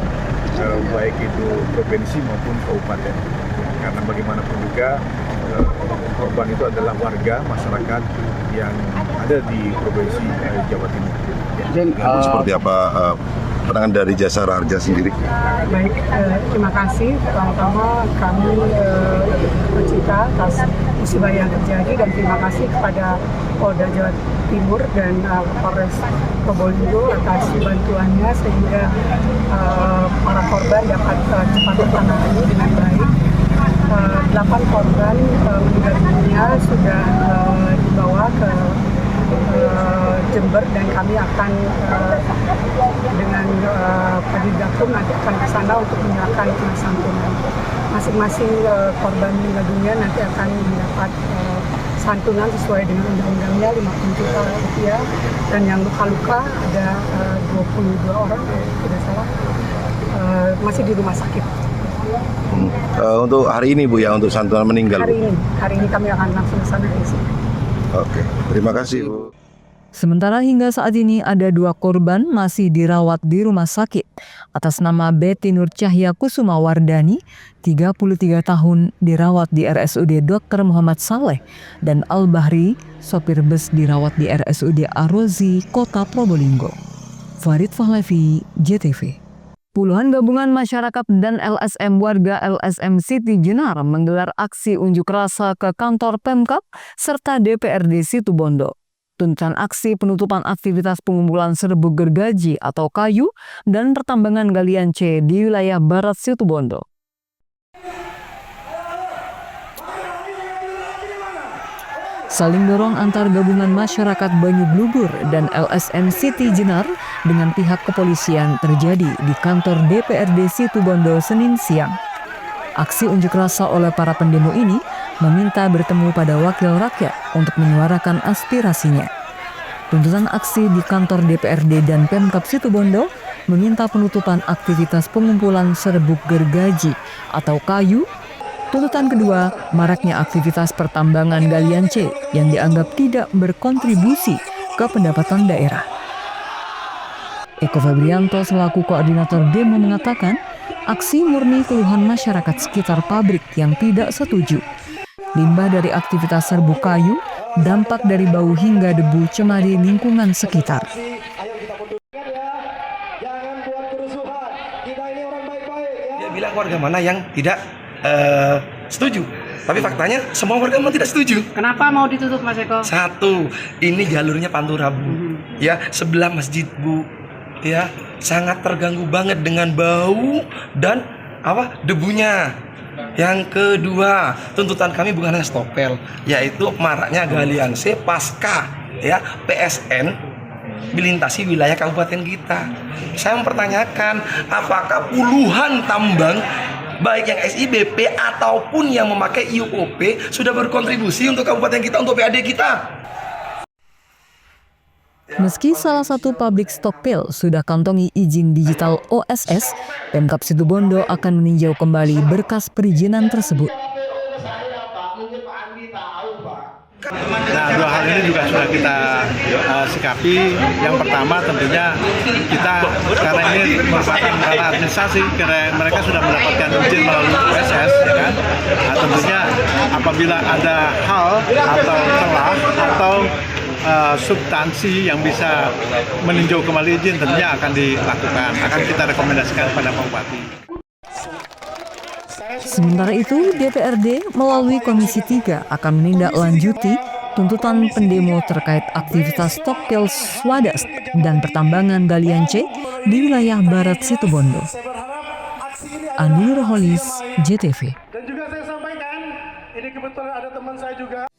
baik itu provinsi maupun kabupaten, karena bagaimanapun juga korban itu adalah warga masyarakat yang ada di provinsi Jawa Timur. Seperti apa keterangan dari Jasa Raharja sendiri? Baik, terima kasih. Pertama-tama kami bercita atas musibah yang terjadi dan terima kasih kepada Polda Jawa Timur dan Polres Probolinggo atas bantuannya sehingga para korban dapat cepat tertangani dengan baik. 8 korban meninggal dunia sudah dibawa ke Jember dan kami akan dengan Padidakum nanti akan ke sana untuk menyerahkan santunan. Masing-masing korban meninggal dunia nanti akan mendapat santunan sesuai dengan undang-undangnya 50 juta rupiah dan yang luka-luka ada 22 orang tidak salah masih di rumah sakit. Untuk hari ini Bu ya, untuk santunan meninggal. Hari ini kami akan langsung ke sana. Oke, terima kasih Bu. Sementara hingga saat ini ada 2 korban masih dirawat di rumah sakit atas nama Betty Nur Cahya Kusuma Wardani, 33 tahun, dirawat di RSUD Dr. Muhammad Saleh, dan Al-Bahri, sopir bus, dirawat di RSUD Ar-Razi, Kota Probolinggo. Farid Fahlevi, JTV. Puluhan gabungan masyarakat dan LSM warga LSM Siti Jenar menggelar aksi unjuk rasa ke kantor Pemkab serta DPRD Situbondo. Tuntutan aksi penutupan aktivitas pengumpulan serbuk gergaji atau kayu dan pertambangan galian C di wilayah barat Situbondo. Saling dorong antar gabungan masyarakat Banyu Blugur dan LSM Siti Jenar dengan pihak kepolisian terjadi di kantor DPRD Situbondo Senin siang. Aksi unjuk rasa oleh para pendemo ini meminta bertemu pada wakil rakyat untuk menyuarakan aspirasinya. Tuntutan aksi di kantor DPRD dan Pemkab Situbondo meminta penutupan aktivitas pengumpulan serbuk gergaji atau kayu. Tuntutan kedua, maraknya aktivitas pertambangan galian C yang dianggap tidak berkontribusi ke pendapatan daerah. Eko Febrianto selaku koordinator demo mengatakan, aksi murni keluhan masyarakat sekitar pabrik yang tidak setuju. Limbah dari aktivitas serbuk kayu, dampak dari bau hingga debu cemari lingkungan sekitar. Dia bilang warga mana yang tidak setuju, tapi faktanya semua warga memang tidak setuju. Kenapa mau ditutup, Mas Eko? Satu, ini jalurnya Pantura Bu, ya sebelah masjid Bu, ya sangat terganggu banget dengan bau dan debunya. Yang kedua, tuntutan kami bukan hanya stopel, yaitu maraknya galian C pasca ya PSN melintasi wilayah kabupaten kita. Saya mempertanyakan apakah puluhan tambang baik yang SIBP ataupun yang memakai IUOP sudah berkontribusi untuk kabupaten kita, untuk PAD kita. Meski salah satu pabrik stockpile sudah kantongi izin digital OSS, Pemkab Situbondo akan meninjau kembali berkas perizinan tersebut. Nah, 2 hal ini juga sudah kita sikapi. Yang pertama tentunya kita, karena ini merupakan ranah administrasi, karena mereka sudah mendapatkan izin melalui OSS, ya kan? Nah, tentunya apabila ada hal atau celah atau substansi yang bisa meninjau kembali izin, tentunya akan dilakukan, akan kita rekomendasikan kepada Pak Bupati. Sementara itu, DPRD melalui Komisi 3 akan menindaklanjuti tuntutan pendemo terkait aktivitas stockpile swadas dan pertambangan galian C di wilayah barat Situbondo. Andi Nurholis, JTV.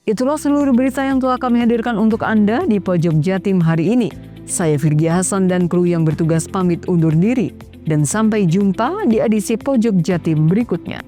Itulah seluruh berita yang telah kami hadirkan untuk Anda di Pojok Jatim hari ini. Saya Virgi Hasan dan kru yang bertugas pamit undur diri. Dan sampai jumpa di edisi Pojok Jatim berikutnya.